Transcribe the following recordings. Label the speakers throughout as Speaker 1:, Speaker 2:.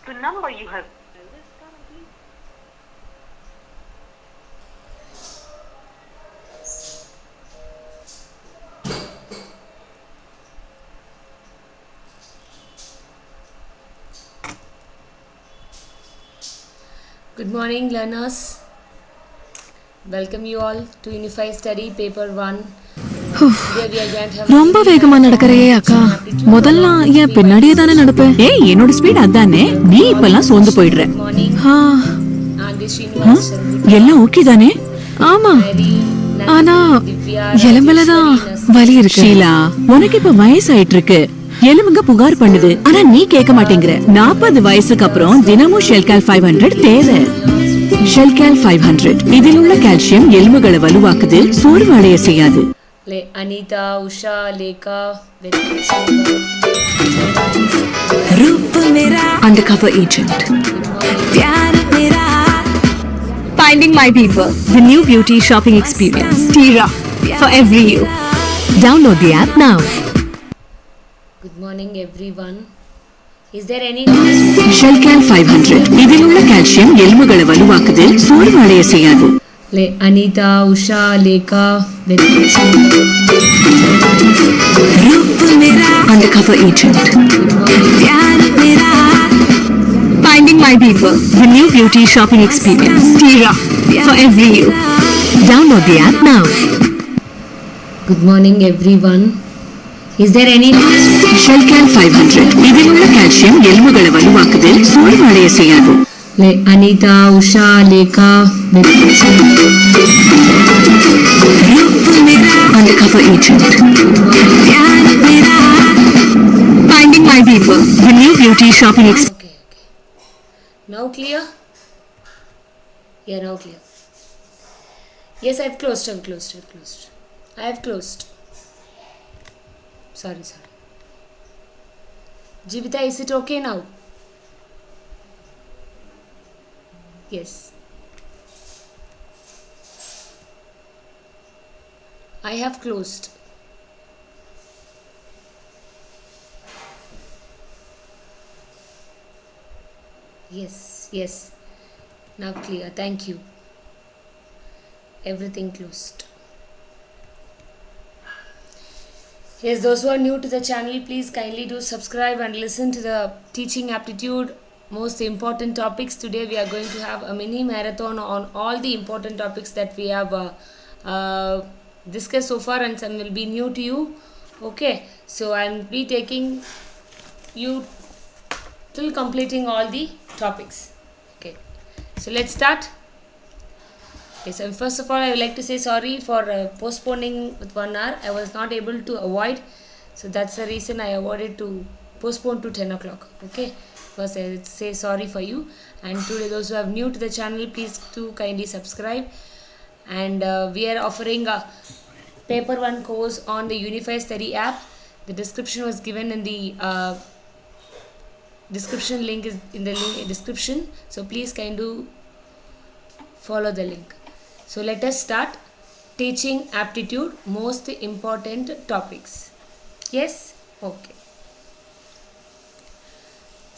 Speaker 1: The number you have.
Speaker 2: Good morning, learners. Welcome you all to Unify Study Paper 1.
Speaker 3: ரொம்ப வேகமா நடக்கறியே அக்கா. முதல்ல ஏன் பின்னாடியே தானே நடப்பேன். ஏய் என்னோட ஸ்பீட் அதானே. நீ இப்பெல்லாம் சோர்ந்து போயிடுற. எல்லாம் ஓகே தானே? ஆமா. ஆனா எலும்புலதான் வலி இருக்கு. ஷீலா, உனக்கு இப்ப வயசாயிட்டு இருக்கு. எலும்புங்க புகார் பண்ணுது. ஆனா நீ கேட்க மாட்டேங்கிற. 40 வயசுக்கு அப்புறம் தினமும் ஷெல்கால் 500 தேவை. ஷெல்கால் 500 இதில் உள்ள கால்சியம் எலும்புகளை வலுவாக்குது, சோர்வு அடைய செய்யாது.
Speaker 2: Anita, Usha, Lekha,
Speaker 3: Undercover agent. Finding my people, the new beauty shopping experience. Tira, for every you. Download the app now.
Speaker 2: Good morning, everyone. Is there any
Speaker 3: Shelcal 500 இதில் உள்ள கால்சியம் எலும்புகளை வலுவாக்குது, சோர்வு அடைய செய்யாது.
Speaker 2: Anita, Usha, Lekha,
Speaker 3: Undercover agent. Finding my people, the new beauty shopping experience. Tira, for every you. Download the app now.
Speaker 2: Good morning, everyone. Is there any
Speaker 3: Shelcal 500 இதில் உள்ள calcium எலும்புகளை வலுவாக்குது, சோர்வு அடைய செய்யாது.
Speaker 2: Anita, Usha, Lekha,
Speaker 3: Undercover agent. Finding my people, the new beauty shopping experience.
Speaker 2: Okay. Now clear? Yeah, now clear. Yes, I've closed. I have closed. Sorry. Jivita, is it okay now? Yes. I have closed. Yes. Now clear. Thank you. Everything closed. Yes, those who are new to the channel, please kindly do subscribe and listen to the Teaching Aptitude most important topics. Today we are going to have a mini marathon on all the important topics that we have discussed so far, and some will be new to you. Okay, so I will be taking you till completing all the topics. Okay, so let's start. Okay, so first of all, I would like to say sorry for postponing with 1 hour. I was not able to avoid, so that's the reason I avoided to postpone to 10 o'clock. Okay, first I would say sorry for you. And today, those who are new to the channel, please do kindly subscribe. And we are offering a paper 1 course on the Unify Study app. The description was given in the description. Link is in the description, so please kindly follow the link. So let us start. Teaching aptitude, most important topics. Yes? Okay.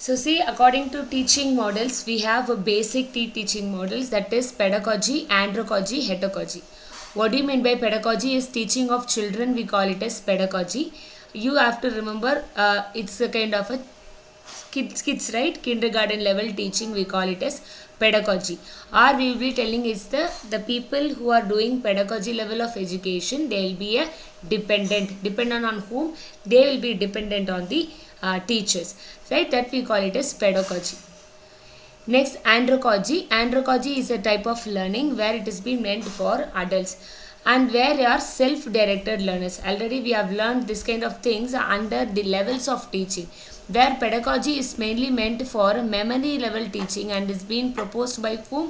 Speaker 2: So see, according to teaching models, we have a basic teaching models, that is pedagogy, andragogy, heterogogy. What do you mean by pedagogy? Is teaching of children, we call it as pedagogy. You have to remember it's a kind of a kids, right? Kindergarten level teaching, we call it as pedagogy. Or we will be telling is the people who are doing pedagogy level of education, they will be a dependent on whom? They will be dependent on the teachers, right? That we call it as pedagogy. Next, andragogy is a type of learning where it is being meant for adults, and where they are self-directed learners. Already we have learned this kind of things under the levels of teaching, where pedagogy is mainly meant for memory level teaching and is being proposed by whom?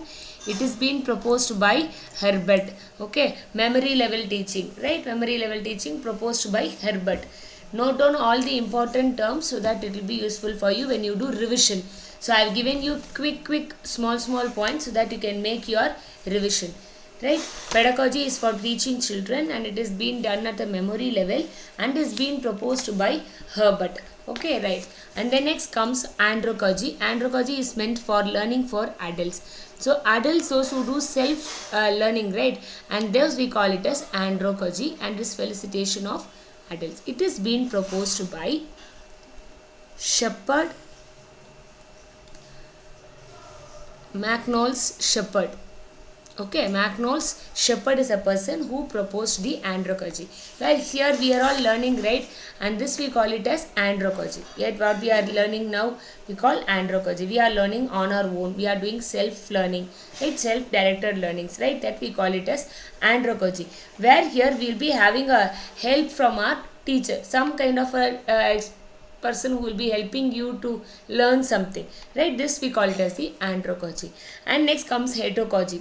Speaker 2: It is being proposed by Herbert. Okay, memory level teaching, right? Memory level teaching proposed by Herbert. Note down all the important terms so that it will be useful for you when you do revision. So I have given you quick small points so that you can make your revision, right? Pedagogy is for teaching children and it is being done at the memory level and is being proposed by Herbert. Okay, right. And then next comes andragogy. Andragogy is meant for learning for adults. So adults, those who do self learning, right? And those we call it as andragogy, and this felicitation of adults. It is being proposed by Shepherd, McNaugh's Shepherd. Okay, McNaugh's Shepherd is a person who proposed the andragogy. Well, here we are all learning, right? And this we call it as andragogy. Yet what we are learning now, we call andragogy. We are learning on our own. We are doing self-learning, right? Self-directed learnings, right? That we call it as andragogy. Where here we will be having a help from our teacher. Some kind of a person who will be helping you to learn something, right? This we call it as the andragogy. And next comes heterogogy.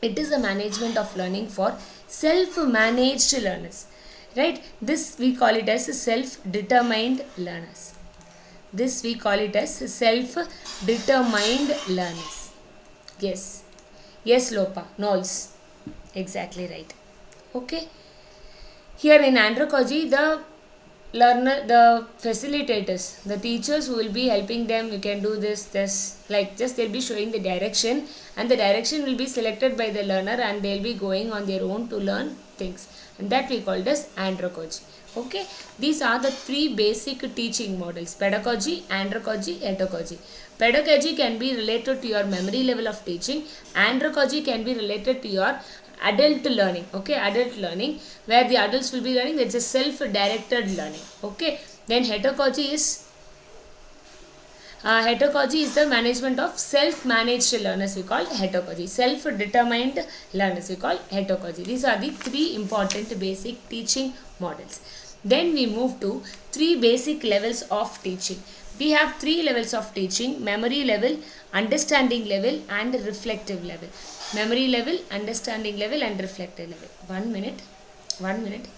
Speaker 2: It is the management of learning for self-managed learners, right? This we call it as self-determined learners. This we call it as self-determined learners. Yes. Yes, Lopa. Knowles. Exactly right. Okay. Here in andragogy, the learner, the facilitators, the teachers who will be helping them, you can do this, like just they'll be showing the direction, and the direction will be selected by the learner, and they'll be going on their own to learn things, and that we called as andragogy. Okay, these are the three basic teaching models: pedagogy, andragogy, heterogogy. Pedagogy can be related to your memory level of teaching. Andragogy can be related to your adult learning. Okay, adult learning, where the adults will be learning, that's a self-directed learning. Okay, then heterogogy is the management of self-managed learners, we call heterogogy. Self-determined learners, we call heterogogy. These are the three important basic teaching models. Then we move to three basic levels of teaching. We have three levels of teaching: memory level, understanding level, and reflective level. Memory level, understanding level, and reflective level. 1 minute. 1 minute.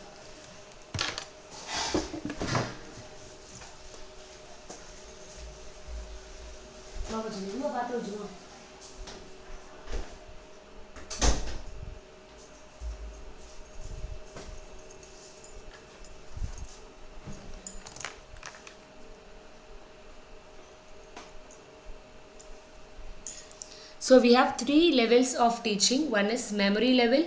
Speaker 2: So we have three levels of teaching. One is memory level,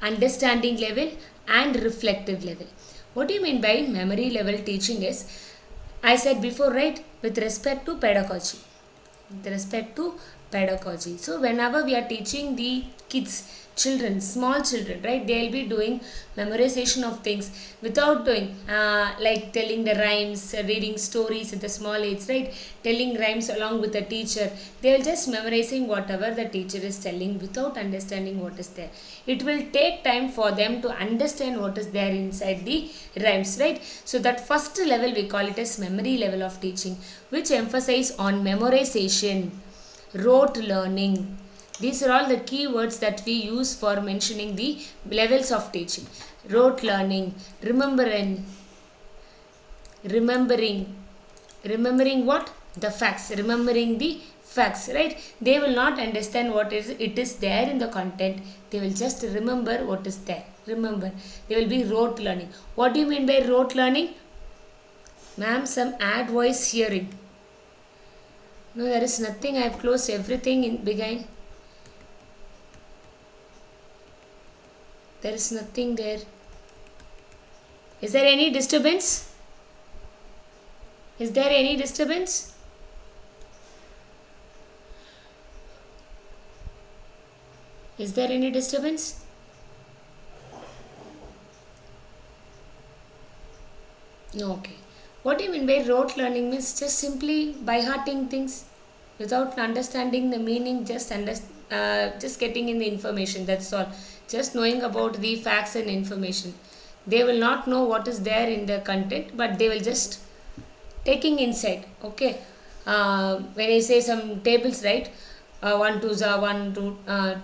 Speaker 2: understanding level, and reflective level. What do you mean by memory level teaching is, I said before, right, with respect to pedagogy. With respect to pedagogy. So whenever we are teaching the kids, children, small children, right, they will be doing memorization of things without doing like telling the rhymes, reading stories at the small age, right, telling rhymes along with the teacher. They will just memorizing whatever the teacher is telling without understanding what is there. It will take time for them to understand what is there inside the rhymes, right? So that first level we call it as memory level of teaching, which emphasize on memorization, rote learning. These are all the key words that we use for mentioning the levels of teaching. Rote learning, remembering what? The facts, remembering the facts, right? They will not understand what it is there in the content. They will just remember what is there. Remember. They will be rote learning. What do you mean by rote learning? Ma'am, some ad voice hearing. No, there is nothing. I have closed everything in behind. There is nothing there. Is there any disturbance? Is there any disturbance? Is there any disturbance? No, okay. What do you mean by rote learning? Means just simply by hearting things without understanding the meaning, just getting in the information, that's all. Just knowing about the facts and information. They will not know what is there in the content, but they will just taking inside. Okay. When I say some tables, right? 1 2s are 1, 2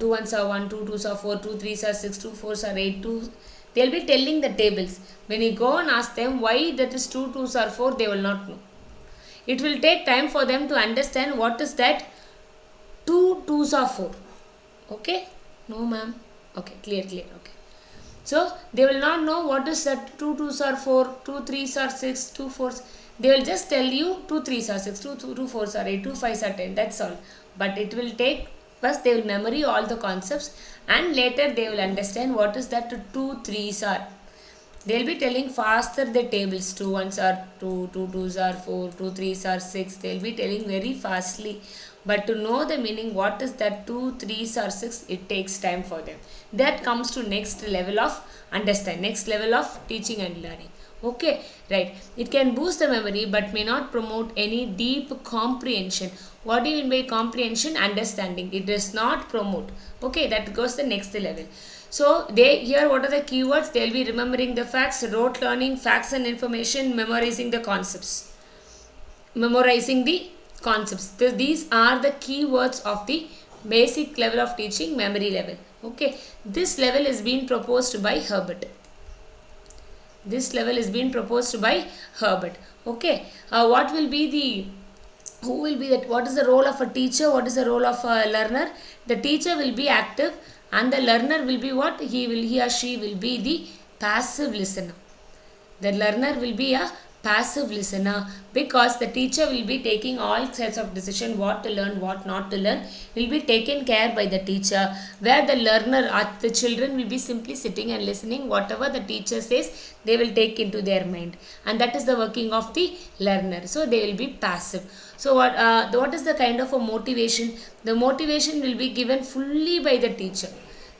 Speaker 2: 1s are 1, 2 2s are 4, 2 3s are 6, 2 4s are 8, 2. They'll be telling the tables. When you go and ask them why that is 2 2s are 4, they will not know. It will take time for them to understand what is that 2 2s are 4. Okay? No, ma'am. Okay, clear. Okay. So they will not know what is that 2 2s are 4, 2 3s are 6, 2 4s. They will just tell you 2 3s are 6, 2 4s are 8, 2 5s are 10. That's all. But it will take, first they will memory all the concepts, and later they will understand what is that 2 3s are. They will be telling faster the tables. 2 1s are 2, 2 2s are 4, 2 3s are 6. They will be telling very fastly. But to know the meaning, what is that 2 3s are 6, it takes time for them. That comes to next level of understand, next level of teaching and learning. Okay, right. It can boost the memory but may not promote any deep comprehension. What do you mean by comprehension? Understanding. It does not promote. Okay, that goes the next level. So they here, what are the keywords? They will be remembering the facts, rote learning, facts and information, memorizing the concepts. Memorizing the concepts. These are the keywords of the basic level of teaching, memory level. Okay, this level is being proposed by Herbert. This level is being proposed by Herbert. Okay, what will be the, who will be that, what is the role of a teacher, what is the role of a learner? The teacher will be active and the learner will be what? He or she will be the passive listener. The learner will be a passive listener, because the teacher will be taking all sorts of decision, what to learn, what not to learn, will be taken care by the teacher, where the learner or the children will be simply sitting and listening. Whatever the teacher says, they will take into their mind, and that is the working of the learner. So they will be passive. So what is the kind of a motivation? The motivation will be given fully by the teacher.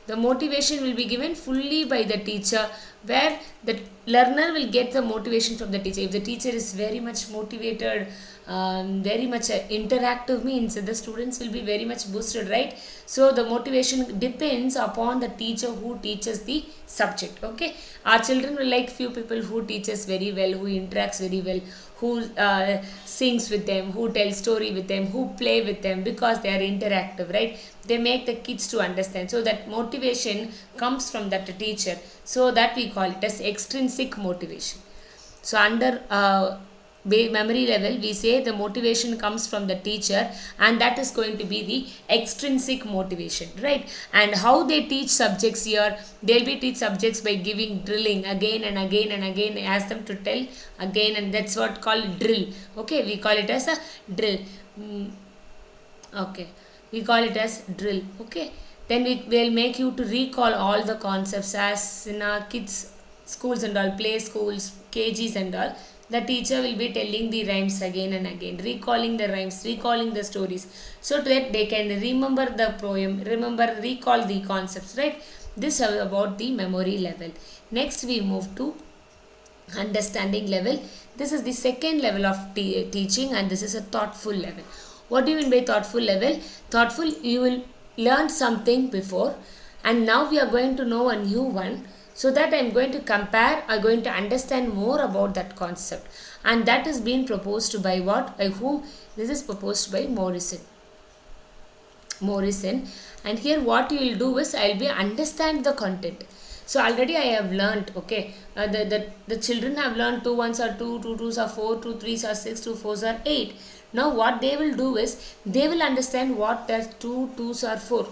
Speaker 2: The motivation will be given fully by the teacher, where the learner will get the motivation from the teacher. If the teacher is very much motivated, very much interactive, means the students will be very much boosted, right? So the motivation depends upon the teacher who teaches the subject. Okay, our children will like few people who teaches very well, who interacts very well, who sings with them, who tells story with them, who play with them, because they are interactive, right? They make the kids to understand. So that motivation comes from that teacher. So that we call it as extrinsic motivation. So under memory level, we say the motivation comes from the teacher, and that is going to be the extrinsic motivation, right? And how they teach subjects here, they'll be teach subjects by giving drilling again and again and again, ask them to tell again, and that's what called drill. Okay, we call it as a drill. Okay, we call it as drill. Okay, then we will make you to recall all the concepts, as in our kids schools and all, play schools, KGs and all. The teacher will be telling the rhymes again and again, recalling the rhymes, recalling the stories, so that they can remember the poem, recall the concepts, right? This is about the memory level. Next we move to understanding level. This is the second level of teaching, and this is a thoughtful level. What do you mean by thoughtful level? Thoughtful, you will learn something before, and now we are going to know a new one. So that I am going to compare, I am going to understand more about that concept. And that is being proposed by what? By whom? This is proposed by Morrison. And here what you will do is, I will be understand the content. So already I have learnt, okay, the children have learned 2 1s are 2, 2 2s are 4, 2 3s are 6, 2 4s are 8. Now what they will do is, they will understand what that 2 2s are 4.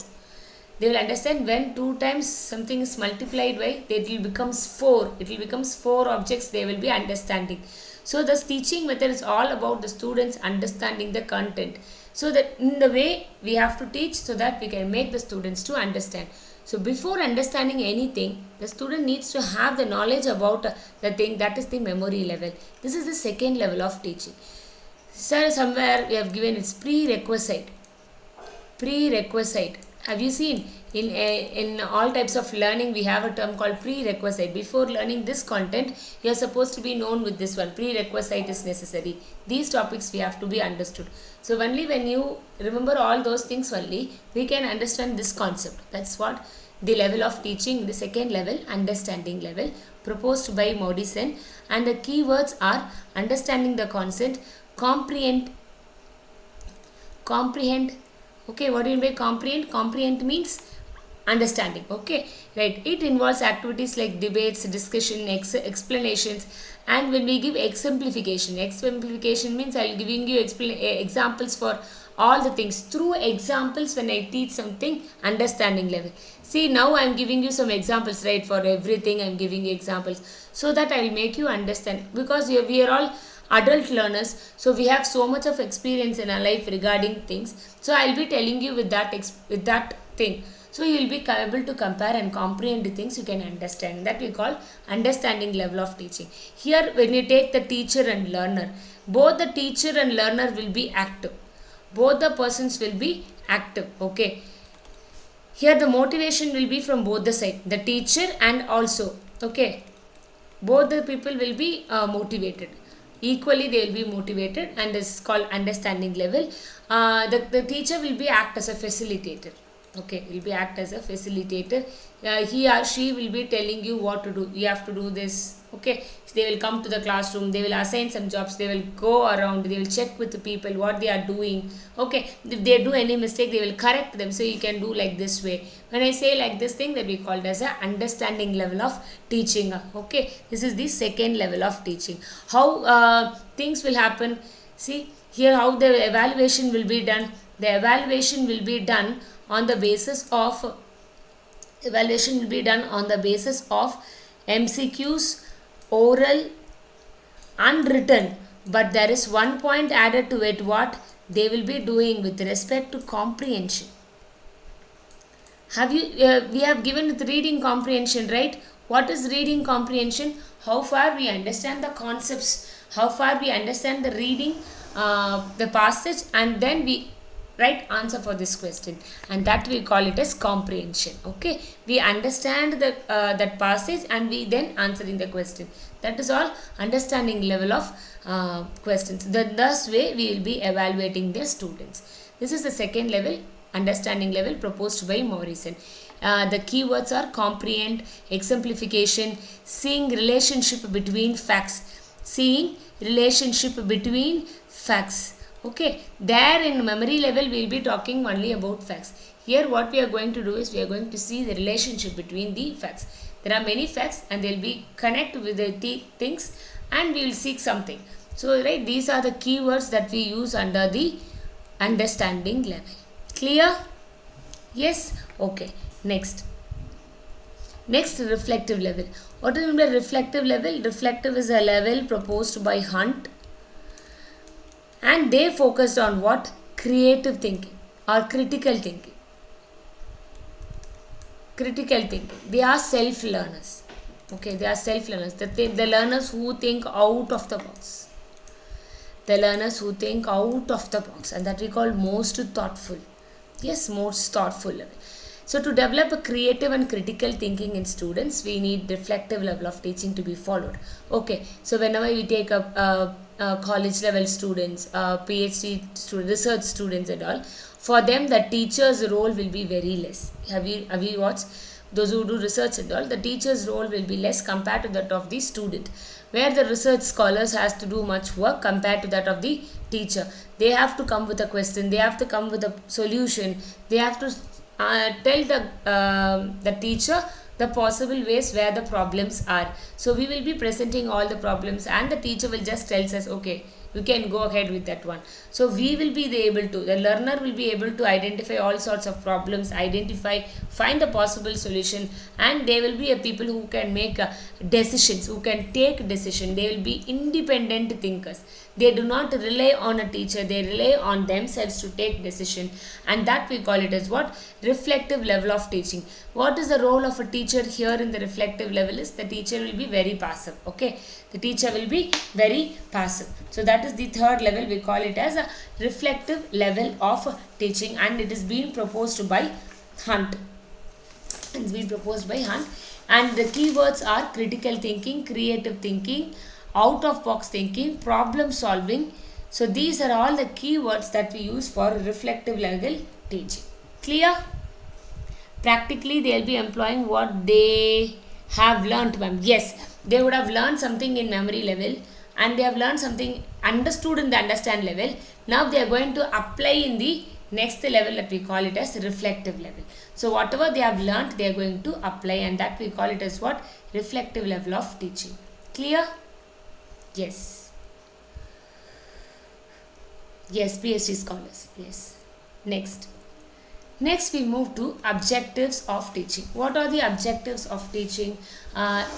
Speaker 2: They will understand when 2 times something is multiplied by, it will becomes 4. It will becomes 4 objects they will be understanding. So this teaching method is all about the students understanding the content. So that in the way we have to teach, so that we can make the students to understand. So before understanding anything, the student needs to have the knowledge about the thing, that is the memory level. This is the second level of teaching. Sir, somewhere we have given its prerequisite. Have you seen in all types of learning, we have a term called prerequisite. Before learning this content, you are supposed to be known with this one. Prerequisite is necessary. These topics we have to be understood. So only when you remember all those things only, we can understand this concept. That's what the level of teaching, the second level, understanding level, proposed by Morrison. And the keywords are understanding the concept, comprehend. Okay, what do you mean by comprehend? Comprehend means understanding. Okay, right. It involves activities like debates, discussion, explanations, and when we give exemplification means I will giving you examples for all the things. Through examples, when I teach something, understanding level. See, now I am giving you some examples, right? For everything I am giving you examples, so that I will make you understand, because we are all adult learners. So we have so much of experience in our life regarding things, so I'll be telling you with that thing, so you will be able to compare and comprehend the things, you can understand. That we call understanding level of teaching. Here when you take the teacher and learner, both the teacher and learner will be active, both the persons will be active. Okay, here the motivation will be from both the side, the teacher and also, okay, both the people will be motivated equally, they will be motivated, and this is called understanding level. The teacher will be act as a facilitator. Okay, will be act as a facilitator. He or she will be telling you what to do, you have to do this. Okay, they will come to the classroom, they will assign some jobs, they will go around, they will check with the people what they are doing. Okay, if they do any mistake, they will correct them, so you can do like this way. When I say like this thing, that we called as a understanding level of teaching. Okay, this is the second level of teaching. How things will happen, see here how the evaluation will be done. The evaluation will be done on the basis of MCQs, oral and written, but there is one point added to it, what they will be doing with respect to comprehension. Have you we have given with reading comprehension, right? What is reading comprehension? How far we understand the concepts, how far we understand the reading the passage, and then we right answer for this question, and that we call it as comprehension. Okay, we understand the that passage and we then answering the question. That is all understanding level of questions. Thus way we will be evaluating the students. This is the second level, understanding level, proposed by Morrison. The keywords are comprehend, exemplification, seeing relationship between facts, Okay, there in memory level we will be talking only about facts. Here what we are going to do is we are going to see the relationship between the facts. There are many facts and they will be connect with the things, and we will seek something. So right, these are the keywords that we use under the understanding level. Clear? Yes? Okay. Next, reflective level. What is the reflective level? Reflective is a level proposed by Hunt, and they focused on what? Creative thinking or critical thinking. They are self-learners. Okay, they are self-learners. The learners who think out of the box. And that we call most thoughtful. Yes, most thoughtful level. So to develop a creative and critical thinking in students, we need reflective level of teaching to be followed. Okay, so whenever we take up college level students, PhD students, research students and all, for them the teacher's role will be very less. Have you watched? Those who do research and all, the teacher's role will be less compared to that of the student, where the research scholars has to do much work compared to that of the teacher. They have to come with a question, they have to come with a solution, they have to tell the teacher the possible ways where the problems are. So we will be presenting all the problems, and the teacher will just tells us, okay, you can go ahead with that one. So we will be the learner will be able to identify all sorts of problems, find the possible solution, and they will be a people who can make decisions, who can take decision. They will be independent thinkers. They do not rely on a teacher, they rely on themselves to take decision, and that we call it as what? Reflective level of teaching. What is the role of a teacher here in the reflective level is the teacher will be very passive. Okay, the teacher will be very passive. So that is the third level, we call it as a reflective level of teaching, and it is being proposed by Hunt. And the keywords are critical thinking, creative thinking, out of box thinking, problem solving. So these are all the keywords that we use for reflective level teaching. Clear? Practically they will be employing what they have learnt, ma'am. Yes, they would have learned something in memory level, and they have learned something understood in the understand level. Now they are going to apply in the next level that we call it as reflective level. So whatever they have learnt, they are going to apply, and that we call it as what? Reflective level of teaching. Clear? Yes. Yes, PhD scholars. Yes. Next. Next we move to objectives of teaching. What are the objectives of teaching?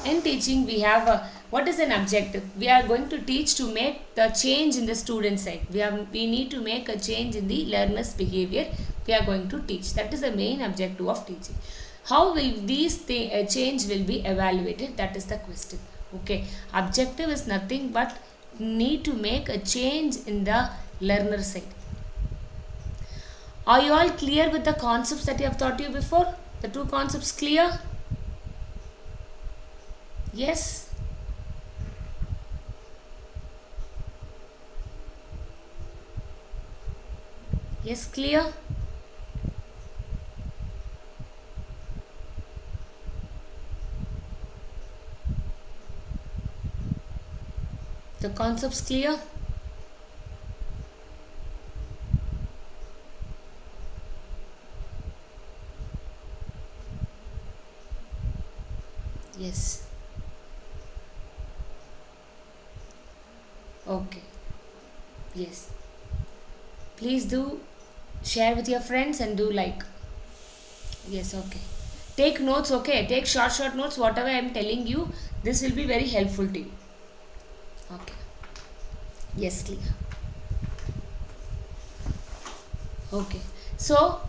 Speaker 2: In teaching we have what is an objective? We are going to teach to make the change in the student side. We need to make a change in the learner's behavior. We are going to teach. That is the main objective of teaching. How will these change will be evaluated? That is the question. Okay. Objective is nothing but need to make a change in the learner side. Are you all clear with the concepts that I have taught you before? The two concepts clear? Yes? Yes, clear? The concepts clear? Yes. Okay. Yes. Please do share with your friends and do like. Yes, okay. Take notes, okay. Take short notes. Whatever I am telling you, this will be very helpful to you. Okay. Yes, clear. Okay. So,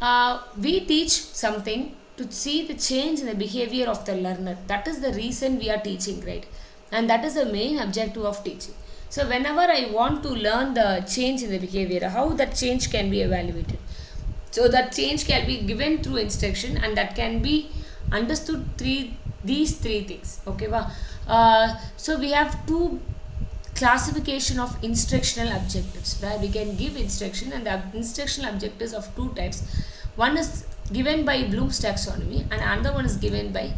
Speaker 2: we teach something to see the change in the behavior of the learner. That is the reason we are teaching, right? And that is the main objective of teaching. So whenever I want to learn the change in the behavior, how that change can be evaluated. So that change can be given through instruction, and that can be understood these three things. Okay, so we have two classification of instructional objectives, where we can give instruction, and the instructional objectives of two types. One is given by Bloom's taxonomy and another one is given by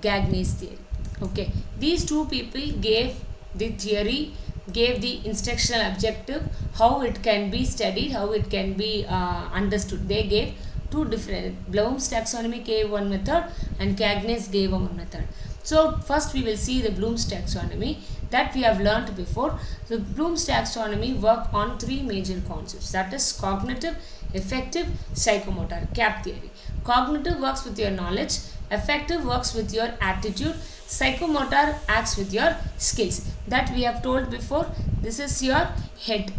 Speaker 2: Gagne's theory. Okay, these two people gave the theory, gave the instructional objective, how it can be studied, how it can be understood. They gave two different, Bloom's taxonomy gave one method and Gagne's gave one method. So first we will see the Bloom's taxonomy that we have learnt before. So Bloom's taxonomy work on three major concepts, that is cognitive, affective, psychomotor, CAP theory. Cognitive works with your knowledge, affective works with your attitude, psychomotor acts with your skills. That we have told before. This is your head,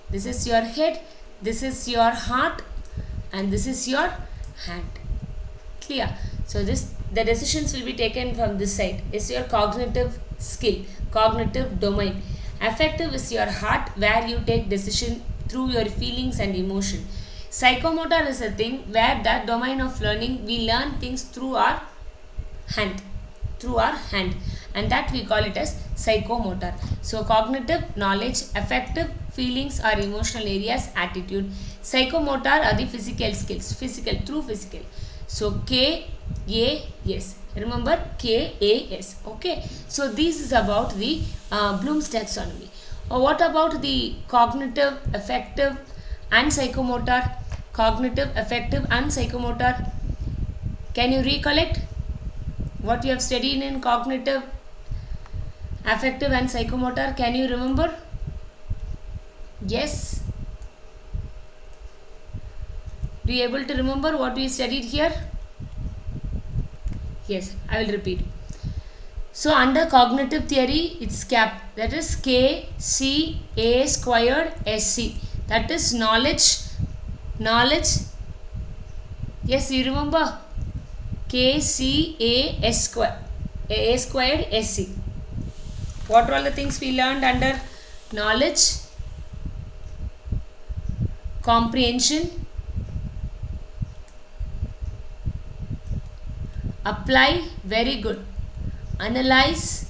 Speaker 2: this is your head, this is your heart, and this is your hand. Clear? So the decisions will be taken from this side. Is your cognitive skill, cognitive domain. Affective is your heart, where you take decision through your feelings and emotion. Psychomotor is a thing where that domain of learning, we learn things through our hand, and that we call it as psychomotor. So cognitive, knowledge, affective, feelings or emotional areas, attitude. Psychomotor are the physical skills, through physical. So K-A-S. Remember K-A-S. Okay. So this is about the Bloom's taxonomy. What about the cognitive, affective and psychomotor? Cognitive, affective and psychomotor. Can you recollect what you have studied in cognitive, affective and psychomotor? Can you remember? Yes. Do you able to remember what we studied here? Yes, I will repeat. So under cognitive theory, it's CAP, that is K-C-A squared S-C, that is knowledge. Yes, you remember K-C-A-S squared, A squared S-C. What are all the things we learned under knowledge, comprehension, apply, very good, analyze,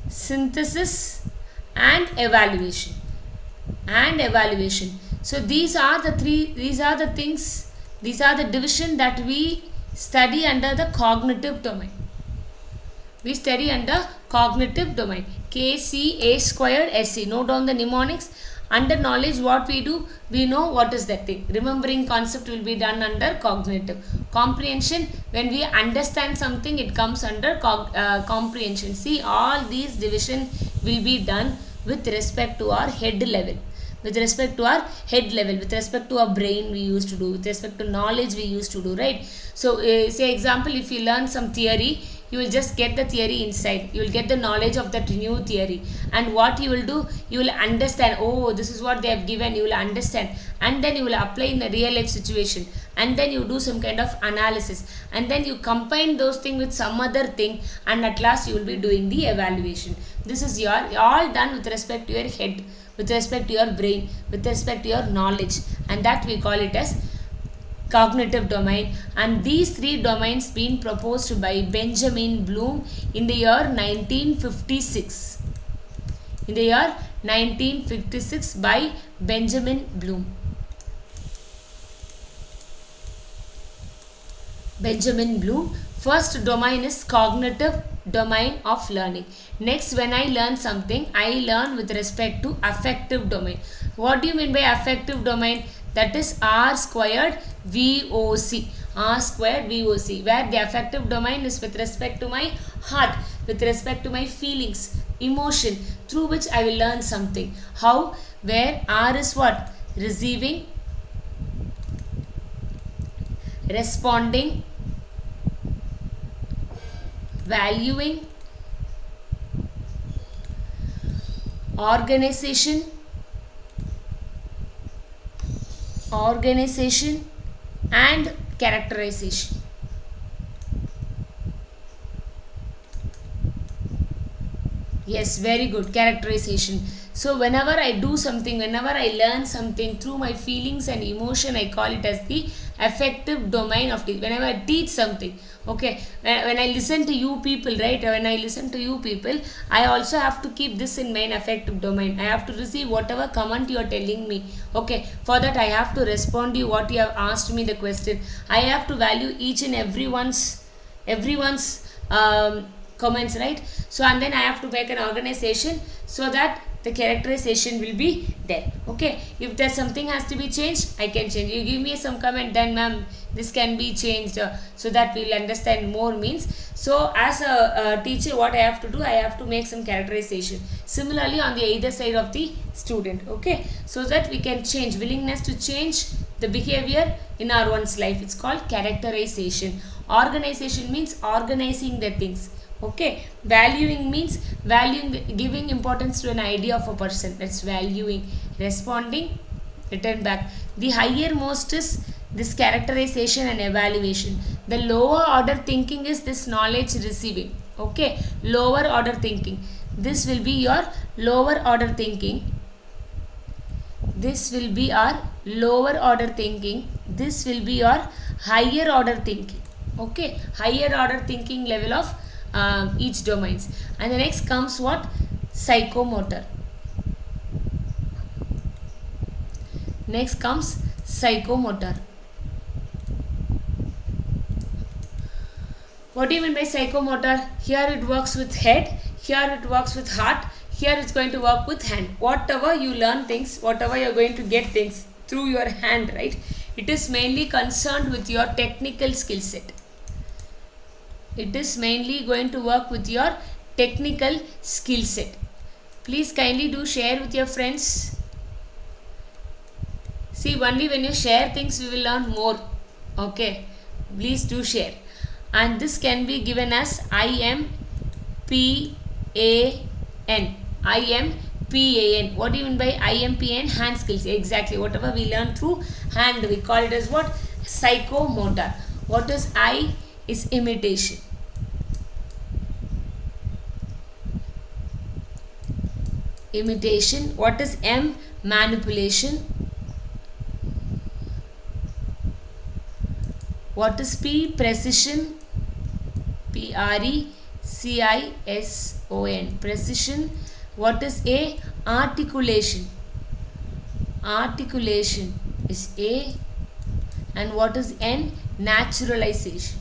Speaker 2: synthesis and evaluation. So these are the things, these are the division that we study under the cognitive domain. We study under cognitive domain. K-C-A squared S-C. Note down the mnemonics. Under knowledge, what we do, we know what is that thing. Remembering concept will be done under cognitive. Comprehension, when we understand something, it comes under comprehension. See, all these division will be done with respect to our head level. with respect to our head level, with respect to our brain we used to do, with respect to knowledge we used to do, right? So say example, if you learn some theory, you will just get the theory inside, you will get the knowledge of that new theory, and what you will do, you will understand, oh, this is what they have given, you will understand, and then you will apply in the real life situation, and then you do some kind of analysis, and then you combine those things with some other thing, and at last you will be doing the evaluation. This is your all done with respect to your head, with respect to your brain, with respect to your knowledge, and that we call it as cognitive domain. And these three domains been proposed by Benjamin Bloom in the year 1956. In the year 1956 by Benjamin Bloom. Benjamin Bloom. First domain is cognitive domain of learning. Next, when I learn something, I learn with respect to affective domain. What do you mean by affective domain? That is R squared VOC. R squared VOC, where the affective domain is with respect to my heart, with respect to my feelings, emotion, through which I will learn something. How? Where R is what? Receiving, responding, valuing, organization and characterization. Yes, very good, characterization. So whenever I do something, whenever I learn something through my feelings and emotion, I call it as the affective domain of teaching. Whenever I teach something, okay, when I listen to you people, right, when I listen to you people, I also have to keep this in my affective domain. I have to receive whatever comment you are telling me, okay. For that I have to respond to you what you have asked me the question. I have to value each and everyone's comments, right? So and then I have to make an organization so that the characterization will be there, okay. If there's something has to be changed, I can change. You give me some comment, then ma'am, this can be changed, so that we'll understand more means. So as a teacher, what I have to do, I have to make some characterization. Similarly on the either side of the student, okay, so that we can change, willingness to change the behavior in our one's life. It's called characterization. Organization means organizing the things, okay. Valuing means giving importance to an idea of a person, that's valuing. Responding, return back. The higher most is this characterization and evaluation. The lower order thinking is this knowledge receiving, okay. Lower order thinking, this will be your lower order thinking, this will be our lower order thinking, this will be your higher order thinking, okay. Higher order thinking level of each domains. And the next comes what? Psychomotor. Next comes psychomotor. What do you mean by psychomotor? Here it works with head, here it works with heart, here it's going to work with hand. Whatever you learn things, whatever you're going to get things through your hand, right? It is mainly concerned with your technical skill set. It is mainly going to work with your technical skill set. Please kindly do share with your friends. See, only when you share things we will learn more, okay. Please do share. And this can be given as IMPAN. IMPAN. What do you mean by IMPAN? Hand skills. Exactly. Whatever we learn through hand, we call it as what? Psychomotor. What is I? Is imitation. Imitation. What is M? Manipulation. What is P? Precision. PRECISON. Precision. What is A? Articulation. Articulation is A. And what is N? Naturalization.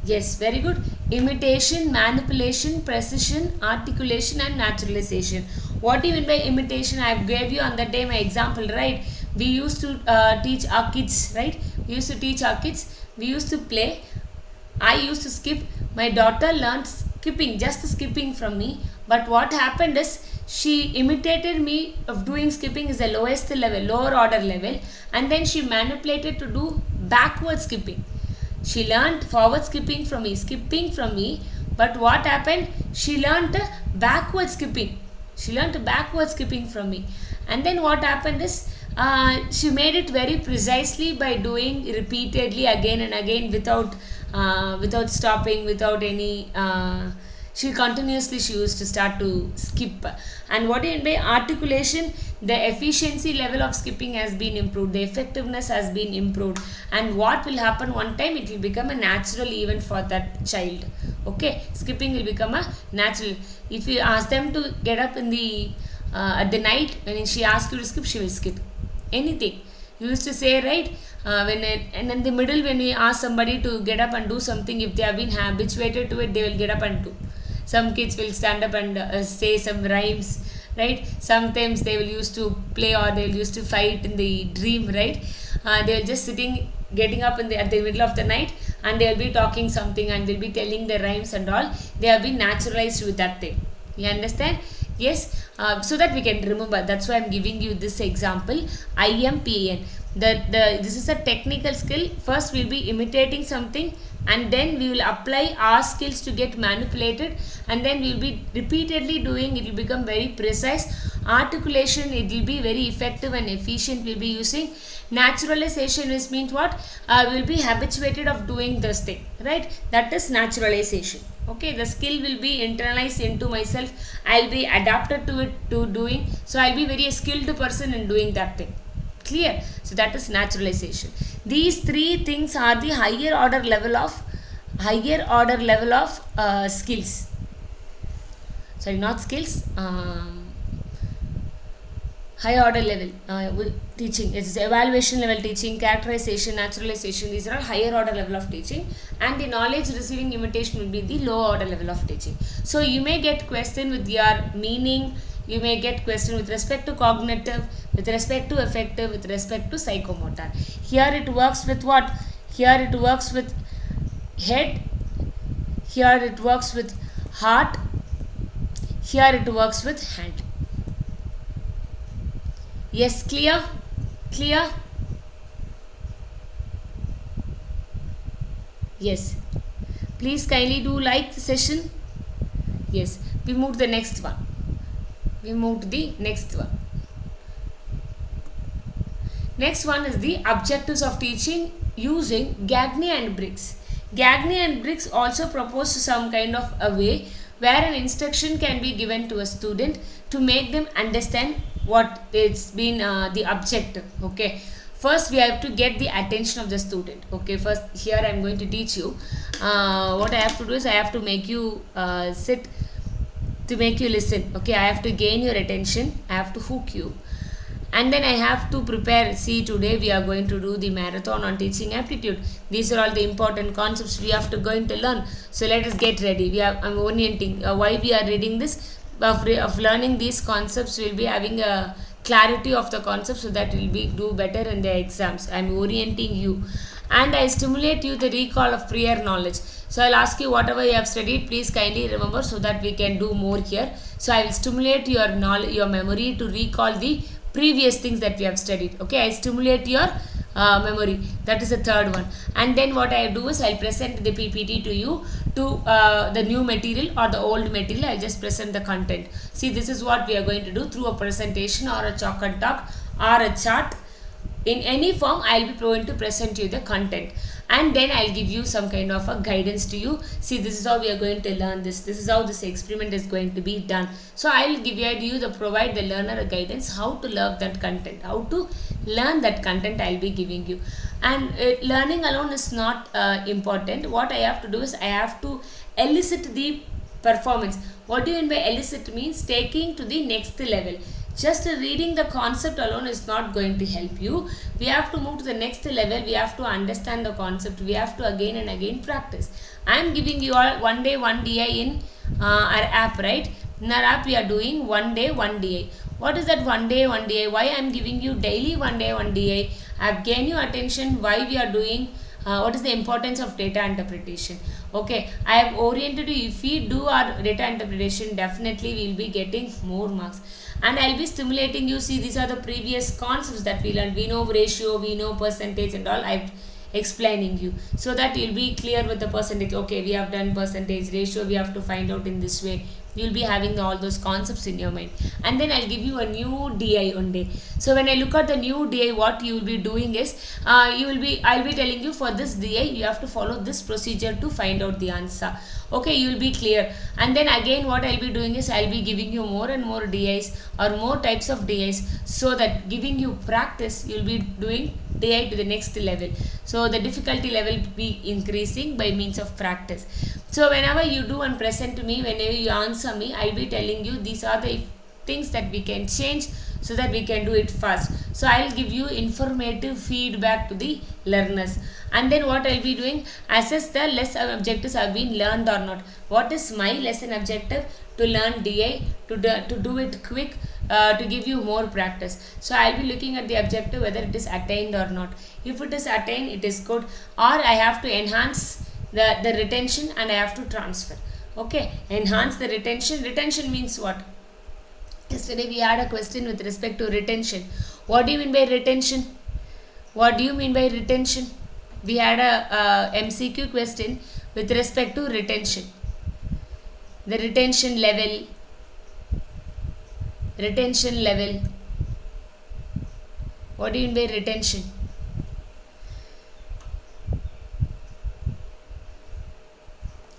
Speaker 2: Yes, very good. Imitation, manipulation, precision, articulation and naturalization. What do you mean by imitation? I gave you on that day my example, right? We used to teach our kids, right? We used to teach our kids. We used to play. I used to skip. My daughter learned skipping from me. But what happened is she imitated me of doing skipping is the lowest level, lower order level, and then she manipulated to do backward skipping. She learned forward skipping from me, but what happened? She learned backward skipping. From me. And then what happened is she made it very precisely by doing repeatedly again and again without stopping, without any she used to start to skip. And what do you mean by articulation? The efficiency level of skipping has been improved, the effectiveness has been improved, and what will happen one time, it will become a natural event for that child. Okay, skipping will become a natural. If you ask them to get up in the at the night, when she asks you to skip, she will skip anything. You used to say, right, and in the middle, when we ask somebody to get up and do something, if they have been habituated to it, they will get up and do. Some kids will stand up and say some rhymes, right? Sometimes they will used to play, or they will used to fight in the dream, right? They will just getting up at the middle of the night, and they will be talking something, and they will be telling the rhymes and all. They have been naturalized with that thing. You understand? Yes. So that we can remember. That's why I'm giving you this example. IMPAN. This is a technical skill. First we'll be imitating something, and then we will apply our skills to get manipulated, and then we'll be repeatedly doing. It will become very precise. Articulation, it will be very effective and efficient. We'll be using. Naturalization is means what? We'll be habituated of doing this thing, right? That is naturalization. Okay, the skill will be internalized into myself. I'll be adapted to it, to doing. So I'll be very skilled person in doing that thing. Clear? So that is naturalization. These three things are the higher order level of skills. Sorry, not skills. High order level teaching. It's evaluation level teaching, characterization, naturalization. These are all higher order level of teaching, and the knowledge receiving imitation will be the lower order level of teaching. So you may get question with your meaning. You may get question with respect to cognitive, with respect to affective, with respect to psychomotor. Here it works with what? Here it works with head. Here it works with heart. Here it works with hand. Yes, clear? Clear? Yes. Please kindly do like the session. Yes. We move to the next one. Next one is the objectives of teaching using Gagne and Briggs. Gagne and Briggs also propose some kind of a way where an instruction can be given to a student to make them understand what it's been the objective. Okay, first we have to get the attention of the student. Okay, first here I am going to teach you what I have to do is I have to make you sit, to make you listen. Okay, I have to gain your attention, I have to hook you, and then I have to prepare. See, today we are going to do the marathon on teaching aptitude. These are all the important concepts we have to going to learn. So let us get ready. I'm orienting why we are reading this. Of learning these concepts, will be having a clarity of the concept, so that will be do better in the exams. I am orienting you, and I stimulate you the recall of prior knowledge. So I'll ask you whatever you have studied, please kindly remember, so that we can do more here. So I will stimulate your knowledge, your memory, to recall the previous things that we have studied. Okay, I stimulate your memory. That is the third one. And then what I do is I'll present the PPT to you, to the new material or the old material. I'll just present the content. See, this is what we are going to do through a presentation or a chalk and talk or a chart. In any form, I'll be going to present you the content, and then I'll give you some kind of a guidance to you. See, this is how we are going to learn this. This is how this experiment is going to be done. So I'll give you provide the learner a guidance how to learn that content, how to learn that content. I'll be giving you. And learning alone is not important. What I have to do is I have to elicit the performance. What do you mean by elicit? Means taking to the next level. Just reading the concept alone is not going to help you. We have to move to the next level. We have to understand the concept. We have to again and again practice. I am giving you all one day, one DI in our app, right? In our app, we are doing one day, one DI. What is that one day, one DI? Why I am giving you daily one day, one DI? I have gained your attention. Why we are doing? What is the importance of data interpretation? Okay, I have oriented you. If we do our data interpretation, definitely we will be getting more marks. And I'll be stimulating you. See, these are the previous concepts that we learned. We know ratio, we know percentage and all. I'm explaining you so that you'll be clear with the percentage. Okay, we have done percentage, ratio, we have to find out in this way. You'll be having all those concepts in your mind. And then I'll give you a new DI one day. So when I look at the new DI, what you will be doing is, I'll be telling you, for this DI, you have to follow this procedure to find out the answer. Okay, you will be clear. And then again, what I'll be doing is, I'll be giving you more and more DIs or more types of DIs, so that giving you practice, you'll be doing DI to the next level. So the difficulty level will be increasing by means of practice. So whenever you do and present to me, whenever you answer me, I'll be telling you these are the things that we can change so that we can do it fast. So I'll give you informative feedback to the learners. And then what I'll be doing, assess the lesson objectives have been learned or not. What is my lesson objective? To learn DI, to do it quick, to give you more practice. So I'll be looking at the objective whether it is attained or not. If it is attained, it is good. Or I have to enhance the retention and I have to transfer. Okay, enhance the retention. Retention means what? Yesterday we had a question with respect to retention. What do you mean by retention? What do you mean by retention? We had a MCQ question with respect to retention. The retention level. Retention level. What do you mean by retention?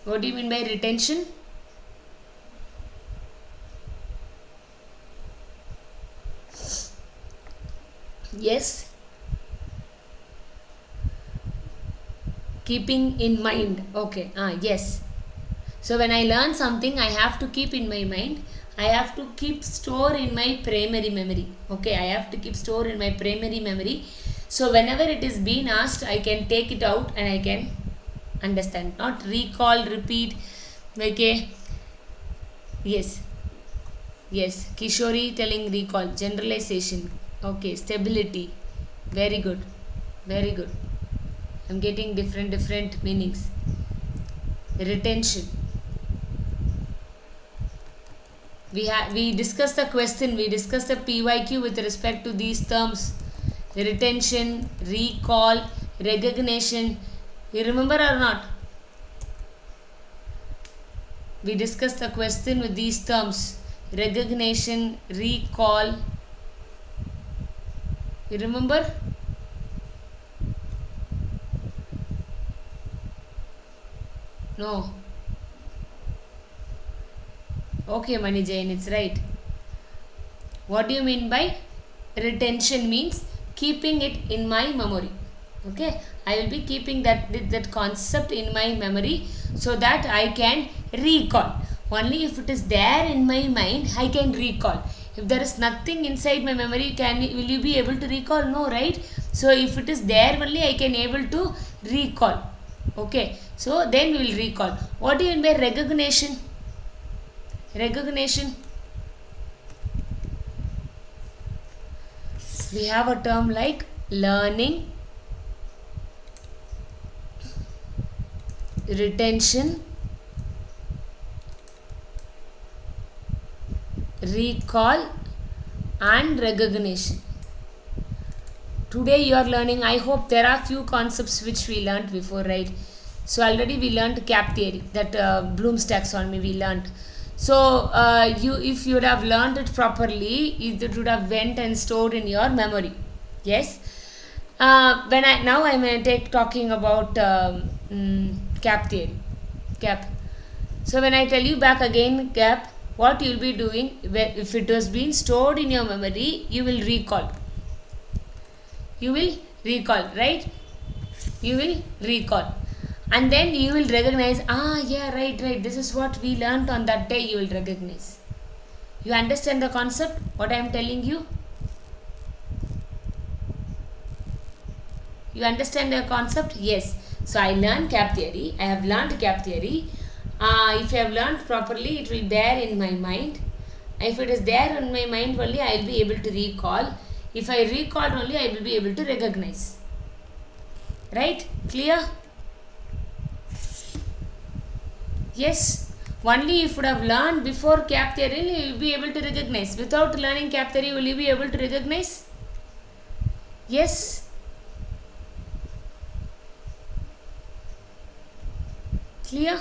Speaker 2: What do you mean by retention? Yes. Keeping in mind. Okay. Yes. So when I learn something, I have to keep in my mind. I have to keep store in my primary memory. Okay. I have to keep store in my primary memory. So whenever it is being asked, I can take it out and I can understand. Not recall, repeat. Okay. Yes. Yes. Kishori telling recall. Generalization. Okay. Stability. Very good. Very good. I'm getting different meanings. Retention. We discussed the question. We discussed the PYQ with respect to these terms. Retention, recall, recognition. You remember or not? We discussed the question with these terms. Recognition, recall. You remember? No. Okay, Mani Jain, it's right. What do you mean by retention? Means keeping it in my memory. Okay, I will be keeping that concept in my memory so that I can recall. Only if it is there in my mind, I can recall. If there is nothing inside my memory, will you be able to recall? No, right? So if it is there only, I can able to recall. Okay, so then we will recall. What do you mean by recognition? Recognition. We have a term like learning, retention, recall and recognition. Today you are learning, I hope there are few concepts which we learnt before, right? So already we learnt cap theory, that Bloom's taxonomy we learnt. So if you would have learned it properly, it would have went and stored in your memory. Yes. Now I am talking about cap theory. Cap. So when I tell you back again cap, what you will be doing, if it was being stored in your memory, you will recall. You will recall, right? You will recall. And then you will recognize, yeah, right, this is what we learnt on that day. You will recognize. You understand the concept, what I am telling you? You understand the concept? Yes. So I learned cap theory. I have learned cap theory. If I have learned properly, it will be there in my mind. If it is there in my mind only, I will be able to recall. If I recall only, I will be able to recognize. Right? Clear? Yes, only if you would have learned before cap theory, you will be able to recognize. Without learning cap theory, will you be able to recognize? Yes. Clear?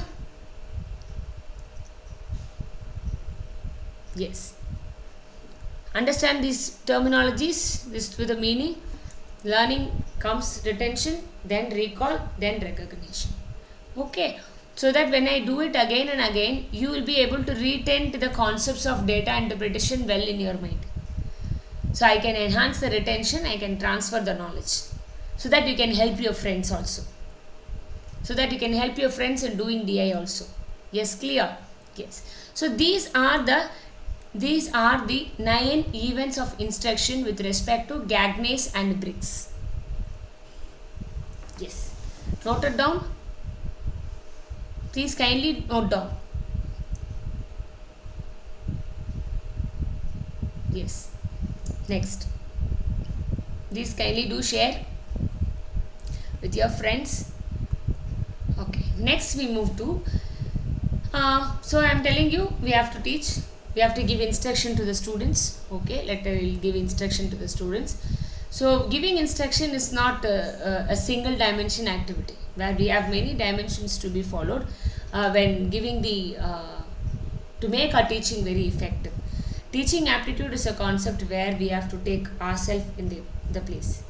Speaker 2: Yes. Understand these terminologies, this with the meaning. Learning comes retention, then recall, then recognition. Okay. So that when I do it again and again, you will be able to retain the concepts of data interpretation well in your mind. So I can enhance the retention, I can transfer the knowledge. So that you can help your friends also. So that you can help your friends in doing DI also. Yes, clear? Yes. So these are the 9 events of instruction with respect to Gagnes and bricks. Yes. Note it down. Please kindly note down. Yes. Next. Please kindly do share with your friends. Okay. Next we move to. So I am telling you, we have to teach. We have to give instruction to the students. Okay. Let me give instruction to the students. So giving instruction is not a single dimension activity, where we have many dimensions to be followed when giving to make our teaching very effective. Teaching aptitude is a concept where we have to take ourselves in the place.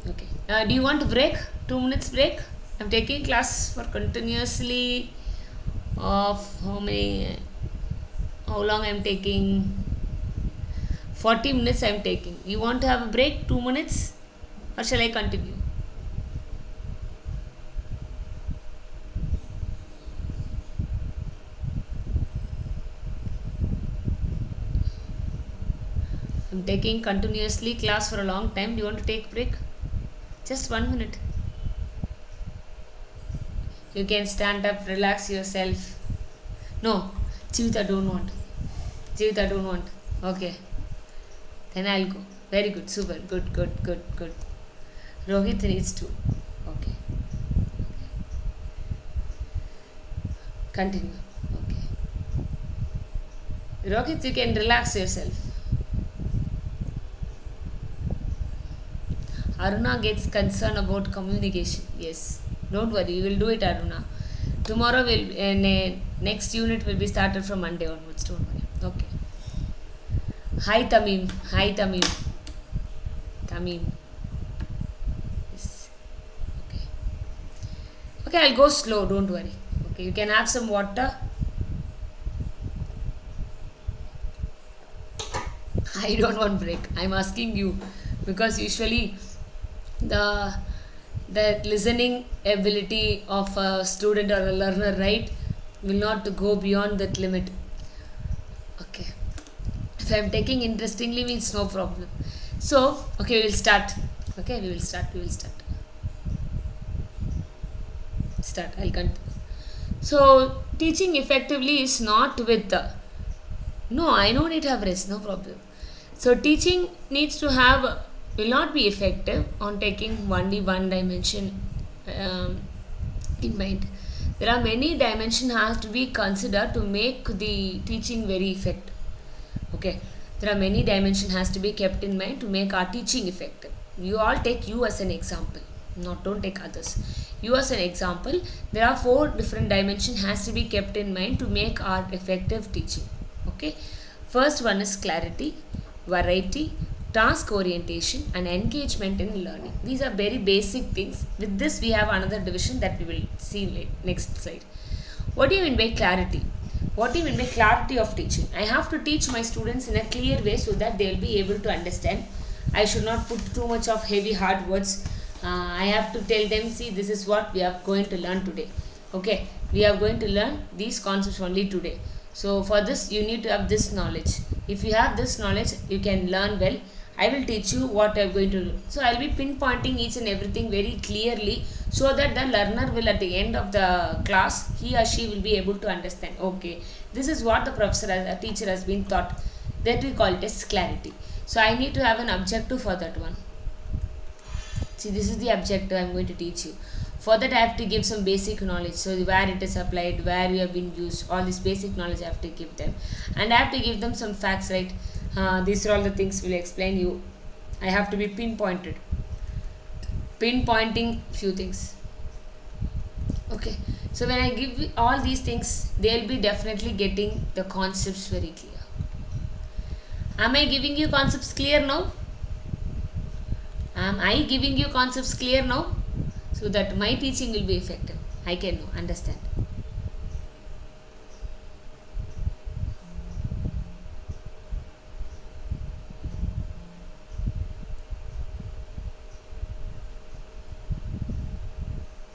Speaker 2: Okay. Do you want to break? 2 minutes break? I'm taking class for continuously of how long I'm taking? 40 minutes I'm taking. You want to have a break? 2 minutes? Or shall I continue? I'm taking continuously class for a long time. Do you want to take break? Just 1 minute. You can stand up, relax yourself. No, Chivita don't want. Chivita don't want. Okay. Then I'll go. Very good. Super. Good. Rohit needs to. Okay. Continue. Okay. Rohit, you can relax yourself. Aruna gets concerned about communication. Yes. Don't worry. We will do it, Aruna. Tomorrow next unit will be started from Monday onwards. Don't worry. Okay. Hi Tamim. Tamim. Yes. Okay, I'll go slow. Don't worry. Okay, you can have some water. I don't want break. I'm asking you because usually the listening ability of a student or a learner, right, will not go beyond that limit. Okay. If I'm taking interestingly means no problem. So, okay, we will start. Okay, we will start. Start. I'll continue. So, teaching effectively is not with the. No, I don't need to have rest. No problem. So, teaching needs to have, will not be effective on taking only one dimension in mind. There are many dimensions has to be considered to make the teaching very effective. Okay, there are many dimensions has to be kept in mind to make our teaching effective. You all take you as an example. Don't take others. You as an example. There are 4 different dimensions has to be kept in mind to make our effective teaching. Okay, first one is clarity, variety, task orientation and engagement in learning. These are very basic things. With this we have another division that we will see next slide. What do you mean by clarity? What do you mean by clarity of teaching? I have to teach my students in a clear way so that they will be able to understand. I should not put too much of heavy hard words. I have to tell them, see, this is what we are going to learn today. Okay, we are going to learn these concepts only today. So for this you need to have this knowledge. If you have this knowledge, you can learn well. I will teach you what I am going to do. So I will be pinpointing each and everything very clearly so that the learner will at the end of the class, he or she will be able to understand. Okay, this is what the teacher has been taught. That we call it as clarity. So I need to have an objective for that one. See, this is the objective I am going to teach you. For that I have to give some basic knowledge, so where it is applied, where you have been used, all this basic knowledge I have to give them. And I have to give them some facts, right? These are all the things will explain you. I have to be pinpointing few things. Okay, so when I give all these things, they'll be definitely getting the concepts very clear. Am I giving you concepts clear now? Am I giving you concepts clear now? So that my teaching will be effective. I can understand.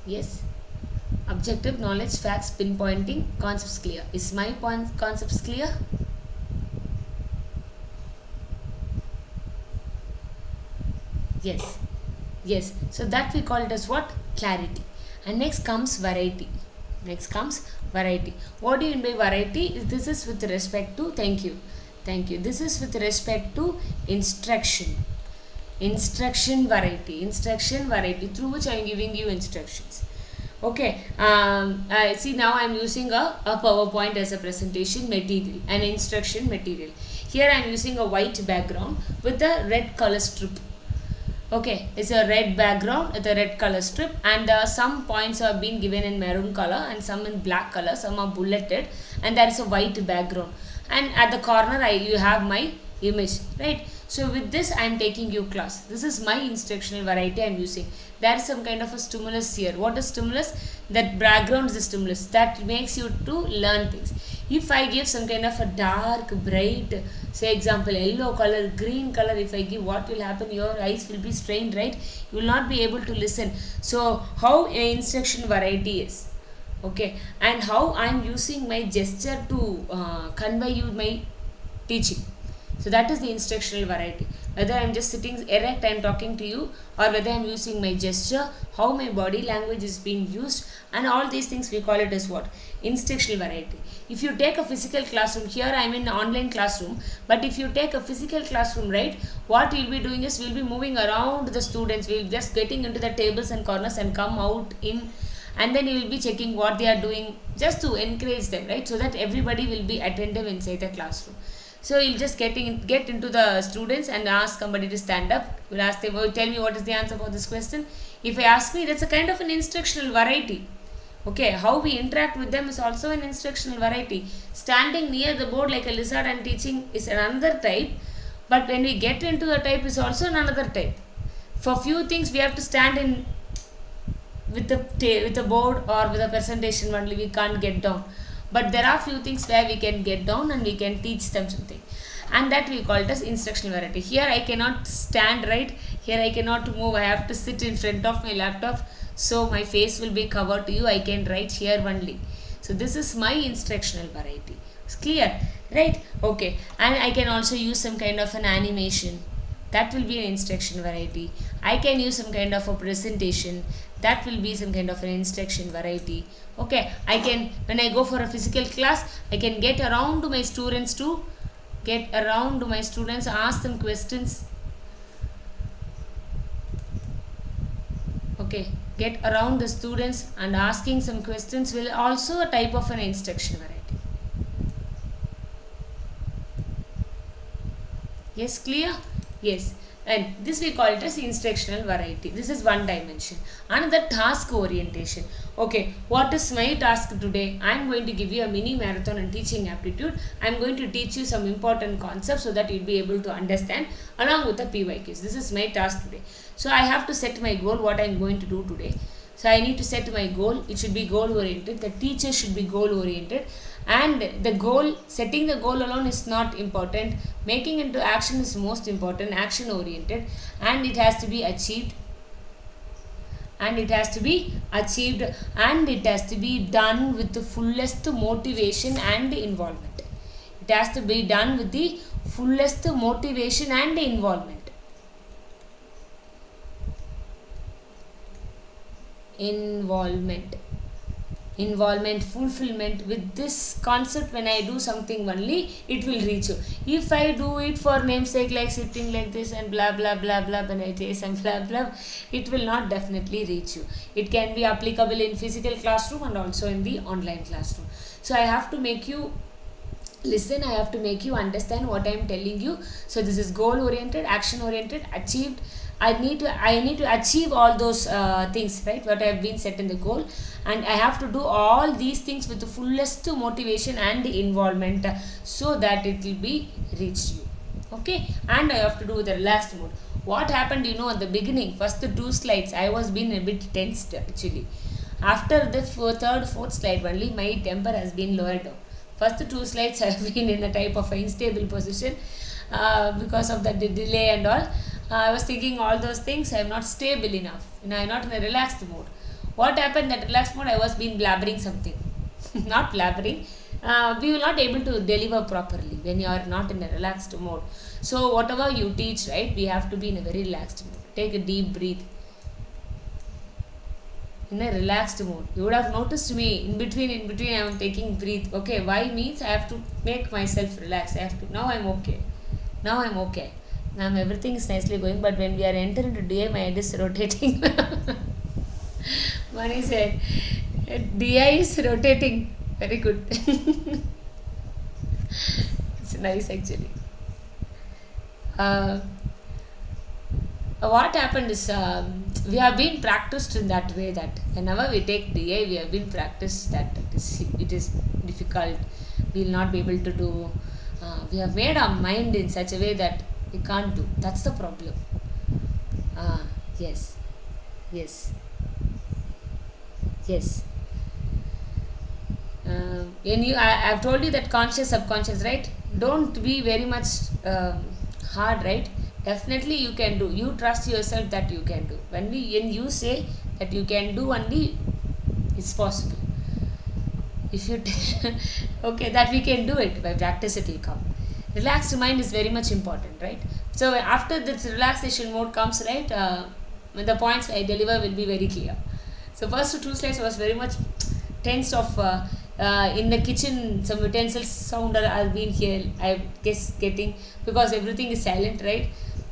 Speaker 2: Yes. Objective knowledge, facts, pinpointing, concepts clear. Is my concepts clear? Yes. Yes. So that we call it as what? Clarity. And next comes variety. What do you mean by variety? This is with respect to, thank you. This is with respect to instruction variety, through which I am giving you instructions. Okay, see, now I am using a PowerPoint as a presentation material, an instruction material. Here I am using a white background with a red color strip. Okay, it's a red background with a red color strip, and some points are being given in maroon color and some in black color, some are bulleted, and there is a white background, and at the corner you have my image, right? So with this I am taking you class. This is my instructional variety I am using. There is some kind of a stimulus here. What is stimulus? That background is the stimulus that makes you to learn things. If I give some kind of a dark, bright, say example yellow color, green color, if I give, what will happen? Your eyes will be strained, right? You will not be able to listen. So how a instruction variety is. Okay, and how I am using my gesture to convey you my teaching. So that is the instructional variety. Whether I am just sitting erect and talking to you, or whether I am using my gesture, how my body language is being used, and all these things we call it as what? Instructional variety. If you take a physical classroom, here I am in an online classroom, but if you take a physical classroom, right, what we will be doing is we will be moving around the students, we will just getting into the tables and corners and come out in, and then you will be checking what they are doing, just to encourage them, right, so that everybody will be attentive inside the classroom. So you'll just get into the students and ask somebody to stand up. You'll ask them, oh, tell me what is the answer for this question. If I ask me, that's a kind of an instructional variety. Okay, how we interact with them is also an instructional variety. Standing near the board like a lizard and teaching is another type, but when we get into the type is also another type. For few things we have to stand in with the board or with a presentation only, we can't get down. But there are few things where we can get down and we can teach them something, and that we call it as instructional variety. Here I cannot stand, right? Here I cannot move. I have to sit in front of my laptop, so my face will be covered to you. I can write here only. So this is my instructional variety. It's clear, right? Okay, and I can also use some kind of an animation. That will be an instruction variety. I can use some kind of a presentation. That will be some kind of an instruction variety. Okay, I can, when I go for a physical class, I can get around to my students ask them questions. Okay, get around the students and asking some questions will also a type of an instruction variety. Yes, clear? Yes. And this we call it as instructional variety. This is one dimension. Another, task orientation. Okay, what is my task today? I am going to give you a mini marathon on teaching aptitude. I am going to teach you some important concepts so that you will be able to understand along with the PYQs. This is my task today. So I have to set my goal, what I am going to do today. So I need to set my goal. It should be goal oriented. The teacher should be goal oriented. And the goal, setting the goal alone is not important. Making into action is most important, action oriented, and it has to be achieved. And it has to be done with the fullest motivation and involvement. It has to be done with the fullest motivation and involvement. involvement, fulfillment. With this concept, when I do something only, it will reach you. If I do it for namesake, like sitting like this and blah blah blah blah, when I say some blah blah, it will not definitely reach you. It can be applicable in physical classroom and also in the online classroom. So I have to make you listen, I have to make you understand what I am telling you. So this is goal oriented, action oriented, achieved. I need to achieve all those things, right, what I have been set in the goal, and I have to do all these things with the fullest motivation and involvement, so that it will be reached you. Okay, and I have to do the relaxed mode. What happened, at the beginning, first the 2 slides, I was being a bit tensed actually. After the third, fourth slide only, my temper has been lowered down. First 2 slides I have been in a type of unstable position, because of the delay and all. I was thinking all those things. I am not stable enough. I am not in a relaxed mode. What happened, that relaxed mode, I was been blabbering something. Not blabbering. We will not able to deliver properly when you are not in a relaxed mode. So whatever you teach, right, we have to be in a very relaxed mode. Take a deep breath. In a relaxed mode. You would have noticed me in between I am taking breath. Okay, why means I have to make myself relax. Now I am okay. Now everything is nicely going, but when we are entering into DI, my head is rotating. Mani said, DI is rotating. Very good. It's nice actually. What happened is, we have been practiced in that way, that whenever we take DI, we have been practiced that it is difficult, we will not be able to do. We have made our mind in such a way that we can't do. That's the problem. Yes. I've told you that conscious, subconscious, right? Don't be very much hard, right? Definitely you can do. You trust yourself that you can do. When you say that you can do, only it's possible. If you okay, that we can do it, by practice it will come. Relaxed mind is very much important, right? So after this relaxation mode comes, right, the points I deliver will be very clear. So first 2 slides was very much tensed of, in the kitchen some utensils sound are being here, I guess getting, because everything is silent, right?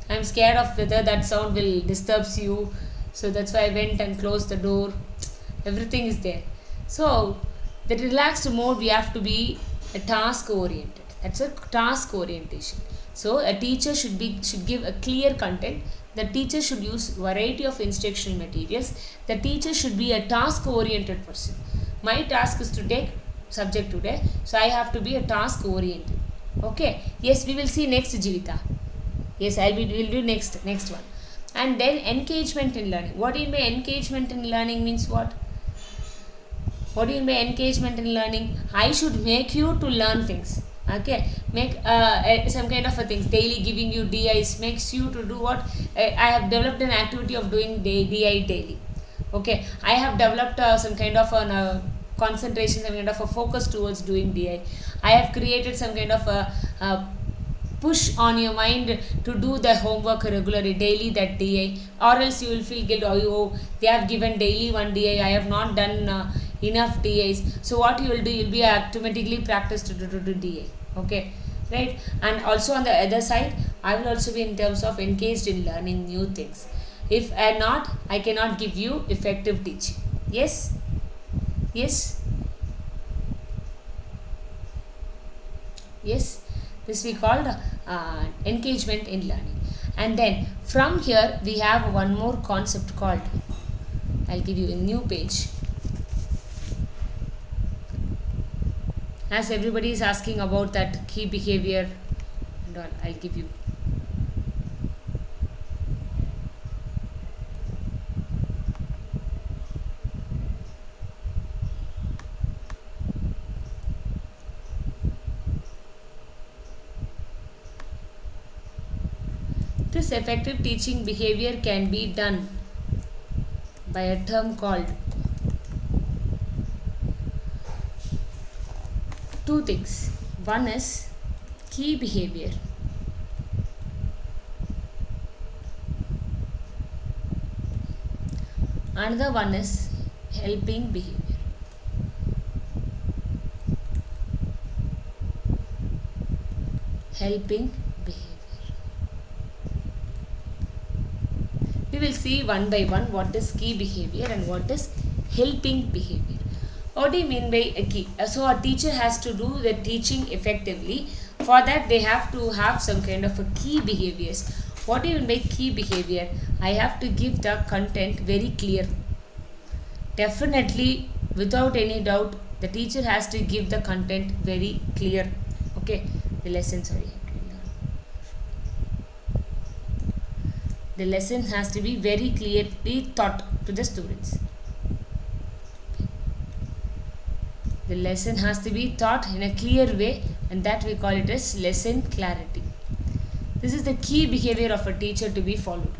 Speaker 2: I'm scared of whether that sound will disturbs you, so that's why I went and closed the door. Everything is there. So the relaxed mode, we have to be a task oriented. That's a task orientation. So a teacher should give a clear content. The teacher should use variety of instructional materials. The teacher should be a task oriented person. My task is to take subject today, so I have to be a task oriented. Okay, yes, we will see next, Jivita. Yes, we'll do next one. And then engagement in learning. What do you mean by engagement in learning means what? What do you mean by engagement in learning? I should make you to learn things. Okay, make some kind of a things. Daily giving you DIs makes you to do what? I have developed an activity of doing DI daily. Okay, I have developed some kind of a concentration, some kind of a focus towards doing DI. I have created some kind of a push on your mind to do the homework regularly, daily, that DI, or else you will feel guilt. Oh, they have given daily one DI, I have not done enough DIs. So what you will do, you will be automatically practiced to do DI. Okay, right? And also on the other side, I will also be in terms of engaged in learning new things. If I am not, I cannot give you effective teaching. Yes? This we called engagement in learning. And then from here we have one more concept called, I'll give you a new page. As everybody is asking about that key behavior and all, I'll give you. This effective teaching behavior can be done by a term called two things. One is key behavior. Another one is helping behavior. helping behavior. We will see one by one what is key behavior and what is helping behavior. What do you mean by a key? So a teacher has to do the teaching effectively. For that they have to have some kind of a key behaviors. What do you mean by key behavior? I have to give the content very clear. Definitely, without any doubt, the teacher has to give the content very clear. Okay, the lesson, sorry. The lesson has to be very clearly taught to the students. The lesson has to be taught in a clear way, and that we call it as lesson clarity. This is the key behavior of a teacher to be followed.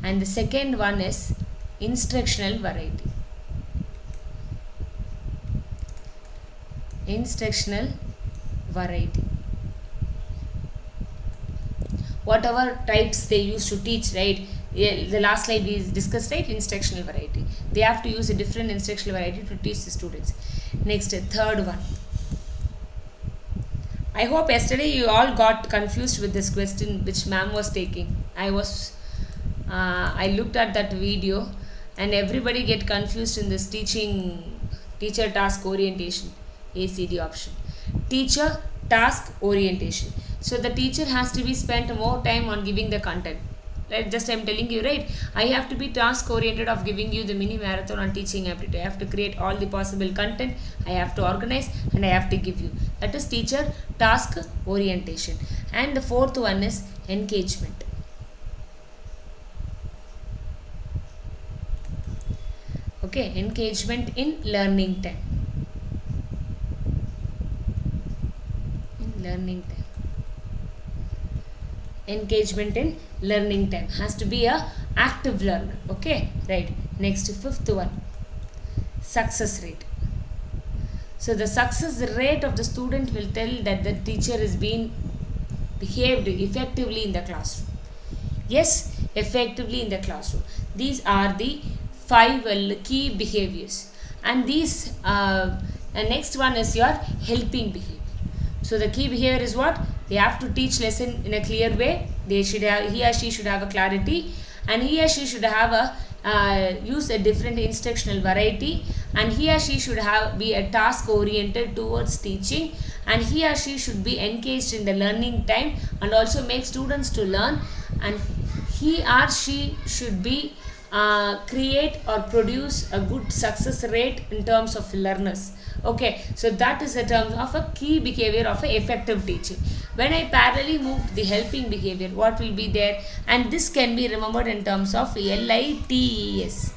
Speaker 2: And the second one is instructional variety. Instructional variety. Whatever types they used to teach, right? The last slide we discussed, right? Instructional variety. They have to use a different instructional variety to teach the students. Next, third one. I hope yesterday you all got confused with this question which ma'am was taking. I looked at that video and everybody get confused in this teacher task orientation, ACD option. Teacher task orientation. So the teacher has to be spent more time on giving the content. Right? Just I'm telling you, right? I have to be task oriented of giving you the mini marathon on teaching aptitude. I have to create all the possible content. I have to organize and I have to give you. That is teacher task orientation. And the fourth one is engagement. Okay, engagement in learning time. Engagement in learning time has to be a active learner. Okay, right. Next, fifth one, success rate. So the success rate of the student will tell that the teacher is being behaved effectively in the classroom. Yes, effectively in the classroom. These are the 5 key behaviors, and these and next one is your helping behavior. So the key behavior is what? They have to teach lesson in a clear way. He or she should have a clarity, and he or she should have a use a different instructional variety, and he or she should be a task oriented towards teaching, and he or she should be engaged in the learning time and also make students to learn, and he or she should be create or produce a good success rate in terms of learners. Okay, so that is the terms of a key behavior of a effective teaching. When I parallelly move to the helping behavior, what will be there? And this can be remembered in terms of LITES.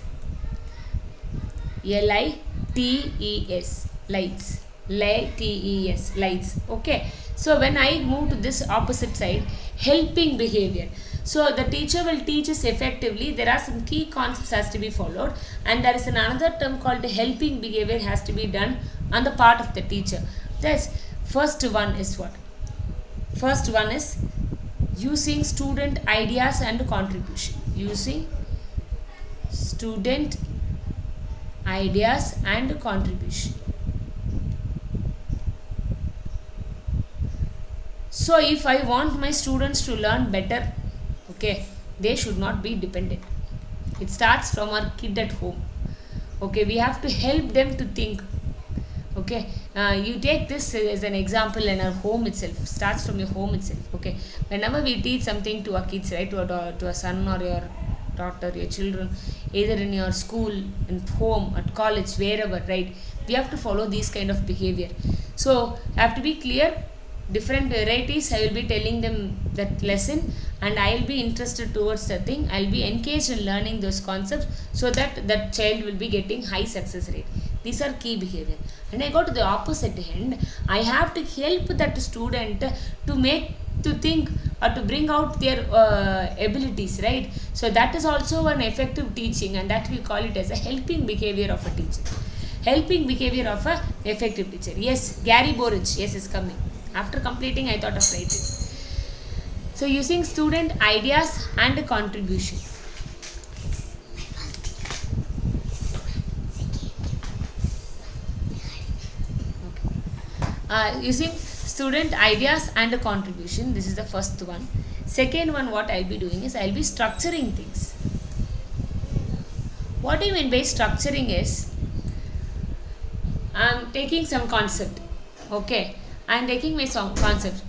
Speaker 2: LITES, lights. LITES, lights. Okay, so when I move to this opposite side, helping behavior. So the teacher will teach us effectively. There are some key concepts has to be followed, and there is another term called helping behavior has to be done on the part of the teacher. That's first one is what? First one is using student ideas and contribution. Using student ideas and contribution. So if I want my students to learn better, okay, they should not be dependent. It starts from our kid at home. Okay, we have to help them to think. Okay, you take this as an example in our home itself. Starts from your home itself. Okay, whenever we teach something to our kids, right, to a son or your daughter, your children, either in your school, in home, at college, wherever, right, we have to follow these kind of behavior. So have to be clear. Different varieties, I will be telling them that lesson, and I will be interested towards the thing. I will be engaged in learning those concepts so that that child will be getting high success rate. These are key behavior. When I go to the opposite end, I have to help that student to think or to bring out their abilities, right? So that is also an effective teaching, and that we call it as a helping behavior of a teacher. Helping behavior of a effective teacher. Yes, Gary Borich, yes, is coming. After completing, I thought of writing. So using student ideas and contribution. Okay. Using student ideas and a contribution. This is the first one. Second one, what I'll be doing is I'll be structuring things. What do you mean by structuring is I'm taking some concept. Okay, I'm taking my concept.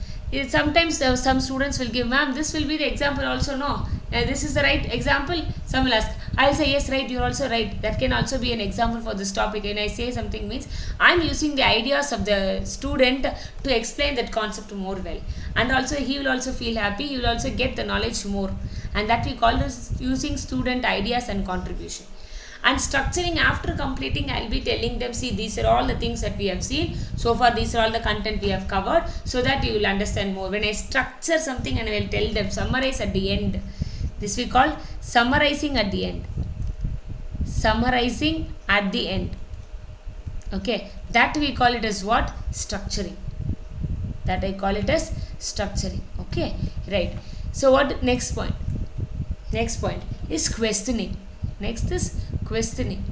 Speaker 2: Sometimes some students will give, ma'am, this will be the example also. No, this is the right example. Some will ask, I'll say yes, right, you're also right. That can also be an example for this topic. When I say something means I'm using the ideas of the student to explain that concept more well, and also he will also feel happy. He will also get the knowledge more, and that we call this using student ideas and contribution. And structuring, after completing, I'll be telling them, see, these are all the things that we have seen so far, these are all the content we have covered, so that you will understand more. When I structure something and I will tell them, summarize at the end. This we call summarizing at the end. Summarizing at the end. Okay, that we call it as what? Structuring. That I call it as structuring. Okay, right. So what next point? Next point is questioning. Next is questioning.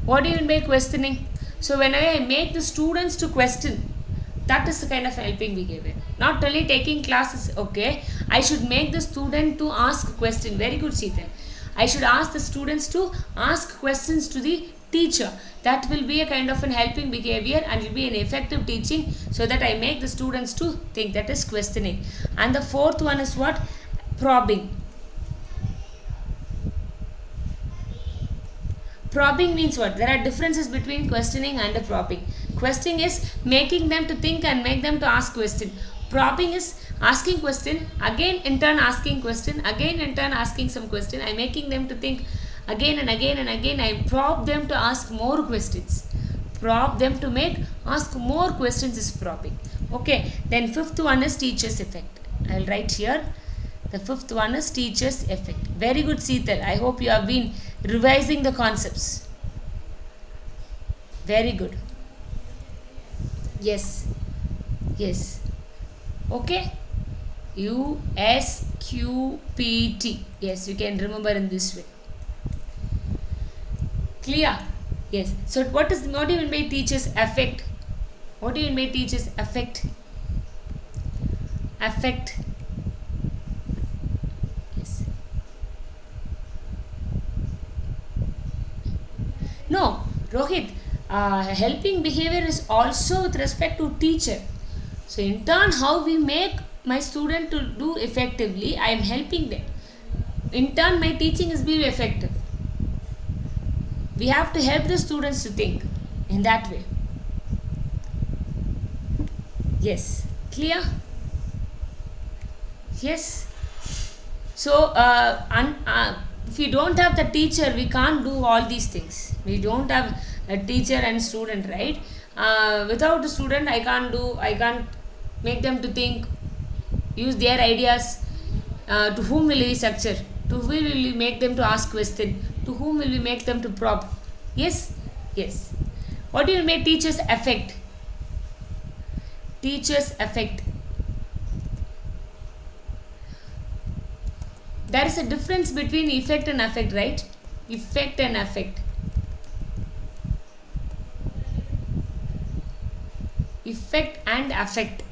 Speaker 2: What do you mean by questioning? So whenever I make the students to question, that is the kind of helping behavior. Not only taking classes, okay, I should make the student to ask question. Very good, Sheetal. I should ask the students to ask questions to the teacher. That will be a kind of an helping behavior and will be an effective teaching, so that I make the students to think. That is questioning. And the fourth one is what? Probing. Probing means what? There are differences between questioning and probing. Questioning is making them to think and make them to ask question. Probing is asking question, again in turn asking question, again in turn asking some question. I am making them to think again and again and again. I probe them to ask more questions. Probe them to ask more questions is probing. Okay. Then fifth one is teacher's effect. I will write here. The fifth one is teacher's effect. Very good, Seetal. I hope you have been revising the concepts. Very good. Yes. Yes. Okay. USQPT. Yes, you can remember in this way. Clear? Yes. So what do you mean by teacher's effect? What do you mean by teacher's effect? Effect. No, Rohit, helping behavior is also with respect to teacher. So in turn, how we make my student to do effectively, I am helping them. In turn, my teaching is being effective. We have to help the students to think in that way. Yes, clear? Yes. So, if we don't have the teacher, we can't do all these things. We don't have a teacher and student, right? Without the student, I can't make them to think, use their ideas. To whom will we structure? To whom will we make them to ask question? To whom will we make them to probe? Yes? Yes. What do you make teacher's effect? Teacher's effect. There is a difference between effect and affect, right? Effect and affect. Effect and affect.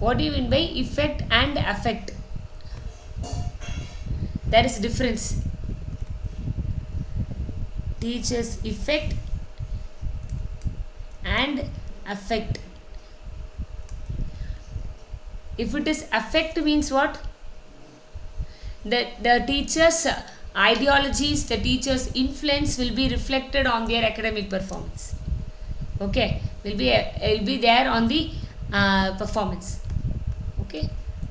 Speaker 2: What do you mean by effect and affect? There is a difference. Teacher's effect and affect. If it is affect means what? The teacher's ideologies, the teacher's influence will be reflected on their academic performance. Okay, will be there on the performance. Okay,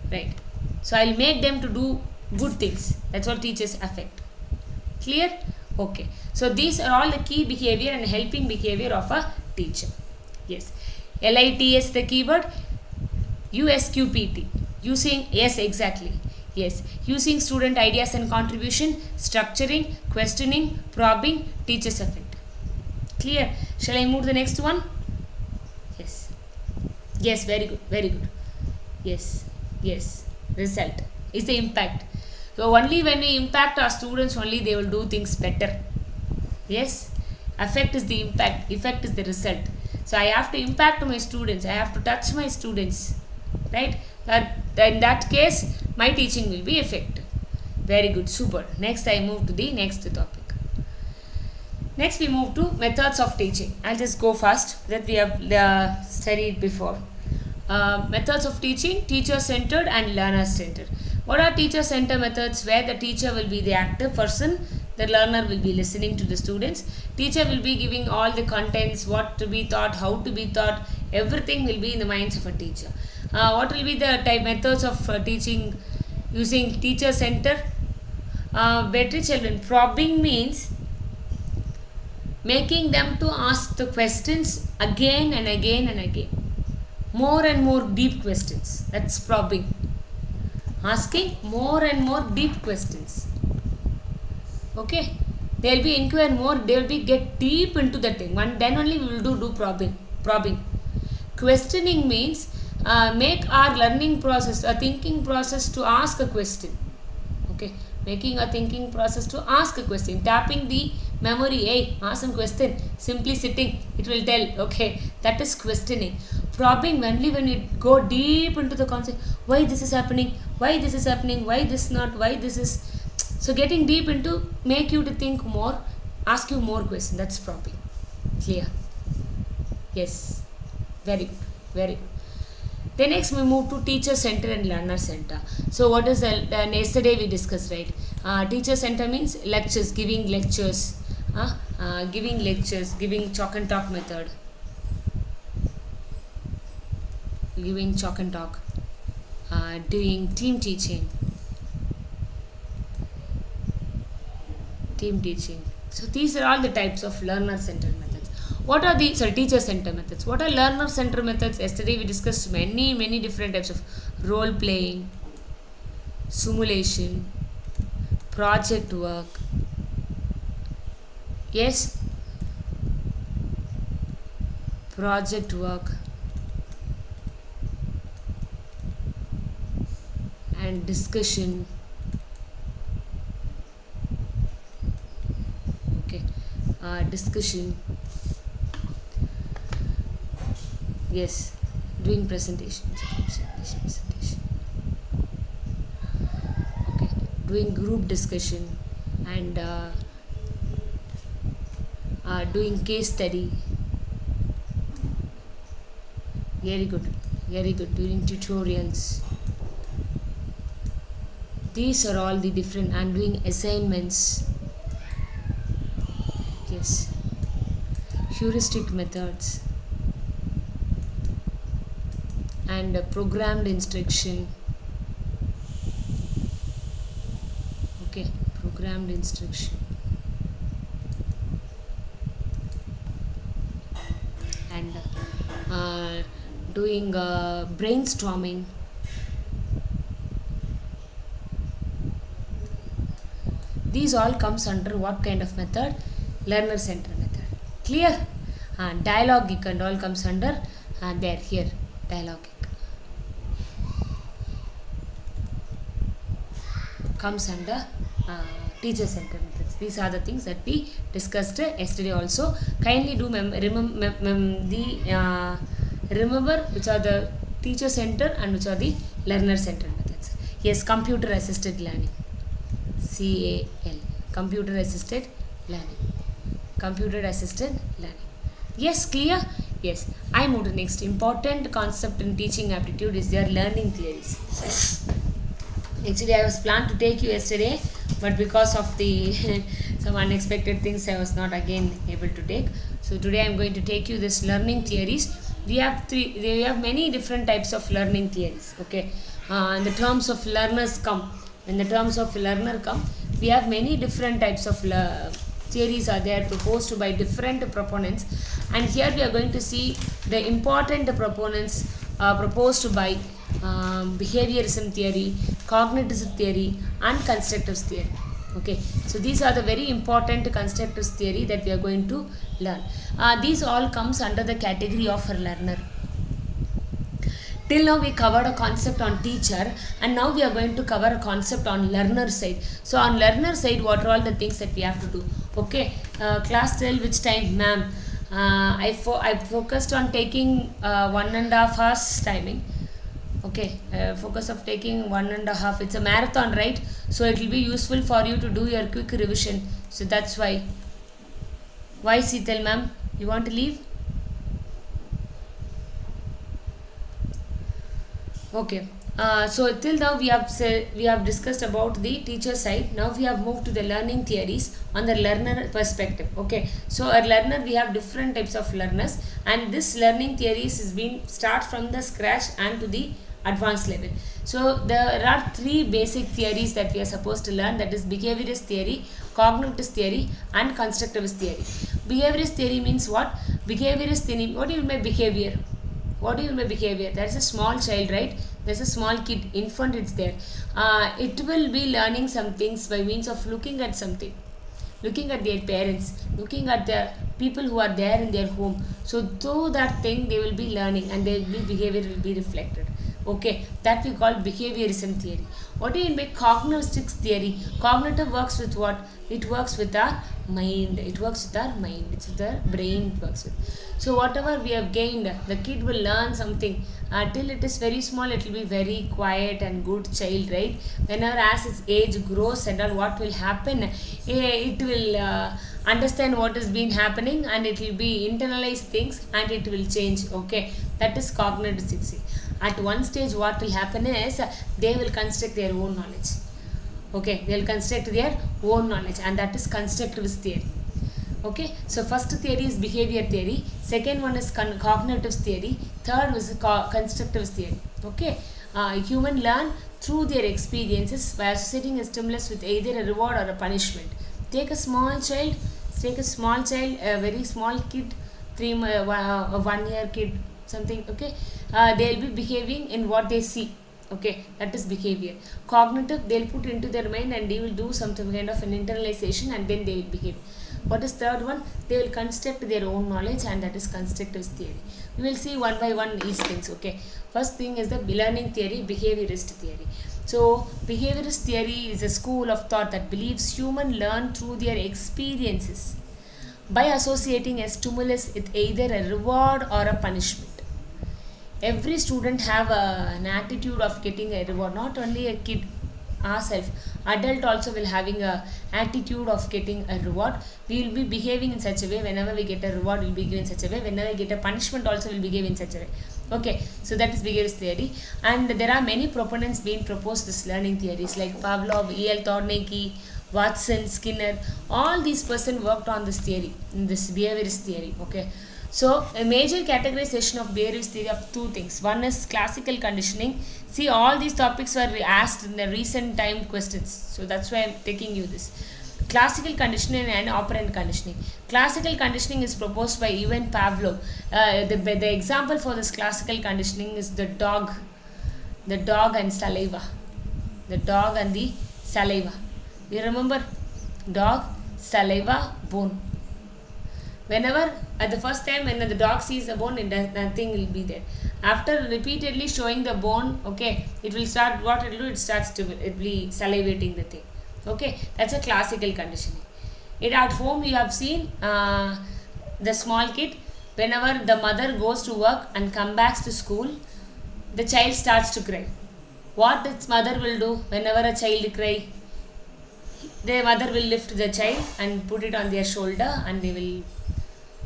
Speaker 2: right. So I'll make them to do good things. That's what teachers affect. Clear? Okay. So these are all the key behavior and helping behavior of a teacher. Yes. LITS the keyword. USQPT. Using, yes, exactly. Yes. Using student ideas and contribution, structuring, questioning, probing, teacher's effect. Clear? Shall I move to the next one? Yes. Yes, very good. Very good. Yes. Yes. Result is the impact. So only when we impact our students, only they will do things better. Yes. Affect is the impact, effect is the result. So I have to impact my students, I have to touch my students, right? In that case, my teaching will be effective. Very good, super. Next I move to the next topic. Next we move to methods of teaching. I'll just go fast that we have studied before. Methods of teaching, teacher-centered and learner-centered. What are teacher-centered methods? Where the teacher will be the active person, the learner will be listening to the students. Teacher will be giving all the contents, what to be taught, how to be taught, everything will be in the minds of a teacher. What will be the type methods of teaching using teacher-centered? Better children. Probing means making them to ask the questions again and again and again. More and more deep questions. That's probing. Asking more and more deep questions. Okay. They will be inquire more. They will be get deep into the thing. Then only we will do probing. Questioning means make our learning process, a thinking process to ask a question. Okay. Making a thinking process to ask a question. Tapping the memory. Hey, ask some question. Simply sitting, it will tell. Okay. That is questioning. Probing only when you go deep into the concept. Why this is happening? Why this is happening? Why this not? Why this is? So getting deep into make you to think more, ask you more questions. That's probing. Clear? Yes. Very good. Very good. Then next we move to teacher center and learner center. So what is yesterday we discussed, right? Teacher center means lectures, giving lectures, giving chalk and talk method, giving chalk and talk, doing team teaching. So these are all the types of learner centered methods. What are the teacher centered methods? What are learner centered methods? Yesterday we discussed many different types of role playing, simulation, project work. Yes, project work and discussion. Discussion. Yes, doing presentation. Okay, doing group discussion and doing case study. Very good. Doing tutorials. These are all the different, and doing assignments. Yes, heuristic methods and programmed instruction. Okay, programmed instruction and doing brainstorming. These all comes under what kind of method? Learner centered method. Clear? Dialogic and all comes under there here. Dialogic comes under teacher centered methods. These are the things that we discussed yesterday also. Kindly do remember which are the teacher centered and which are the learner centered methods. Yes, computer assisted learning. CAL. Computer assisted learning. Yes, clear? Yes. I move to next. Important concept in teaching aptitude is their learning theories. Actually, I was planned to take you yesterday, but because of the some unexpected things, I was not again able to take. So today I am going to take you this learning theories. We have many different types of learning theories. Okay. In the terms of learners come. When the terms of learner come, we have many different types of theories are there proposed by different proponents, and here we are going to see the important proponents proposed by behaviorism theory, cognitive theory and constructivist theory. Okay, so these are the very important constructivist theory that we are going to learn. These all comes under the category of a learner. Till now we covered a concept on teacher, and now we are going to cover a concept on learner side. So on learner side, what are all the things that we have to do? Okay, class 12 which time, ma'am? I focused on taking 1.5 hours timing. Okay, focus of taking 1.5. It's a marathon, right? So it will be useful for you to do your quick revision. So that's why. Why, Seetal ma'am? You want to leave? Okay. So till now we have discussed about the teacher side. Now we have moved to the learning theories on the learner perspective. Okay. So a learner, we have different types of learners, and this learning theories is being start from the scratch and to the advanced level. So there are three basic theories that we are supposed to learn, that is behaviorist theory, cognitive theory and constructivist theory. Behaviorist theory means what? Behaviorist theory, what do you mean by behavior? What do you mean by behavior? There is a small child, right? There's a small kid, infant, it's there. It will be learning some things by means of looking at something, looking at their parents, looking at the people who are there in their home. So through that thing they will be learning, and their behavior will be reflected. Okay, that we call behaviorism theory. What do you mean by cognitive theory? Cognitive works with what? It works with our mind. It works with our mind. It's with our brain it works with. So whatever we have gained, the kid will learn something. Till it is very small, it will be very quiet and good child, right? Whenever as its age grows and all, what will happen? It will understand what has been happening, and it will be internalize things, and it will change. Okay, that is cognitive theory. At one stage what will happen is they will construct their own knowledge. Okay, they will construct their own knowledge, and that is constructivist theory. Okay, so first theory is behavior theory, second one is cognitive theory, third is constructivist theory. Okay, human learn through their experiences by associating a stimulus with either a reward or a punishment. Take a small child, a very small kid, 1 year kid, something. Okay, they will be behaving in what they see. Okay, that is behavior. Cognitive, they will put into their mind and they will do some kind of an internalization, and then they will behave. What is third one? They will construct their own knowledge, and that is constructivist theory. We will see one by one these things. Okay, first thing is the learning theory, behaviorist theory. So behaviorist theory is a school of thought that believes humans learn through their experiences by associating a stimulus with either a reward or a punishment. Every student have an attitude of getting a reward, not only a kid, ourselves, adult also will having a attitude of getting a reward. We will be behaving in such a way. Whenever we get a reward, we will behave in such a way. Whenever we get a punishment, also will behave in such a way. Okay, so that is behaviorist theory, and there are many proponents being proposed this learning theories like Pavlov, E.L. Thorneke, Watson, Skinner. All these persons worked on this theory, in this behaviorist theory. Okay, so a major categorization of behaviorist theory of two things. One is classical conditioning. See, all these topics were asked in the recent time questions, so that's why I am taking you this. Classical conditioning and operant conditioning. Classical conditioning is proposed by even Pavlov. The example for this classical conditioning is the dog and saliva. The dog and the saliva. You remember? Dog, saliva, bone. Whenever at the first time when the dog sees the bone, nothing will be there. After repeatedly showing the bone, okay, it will start, what it will do, it starts to, it will be salivating the thing. Okay, that's a classical conditioning. It at home you have seen the small kid, whenever the mother goes to work and comes back to school, the child starts to cry. What its mother will do whenever a child cry? The mother will lift the child and put it on their shoulder, and they will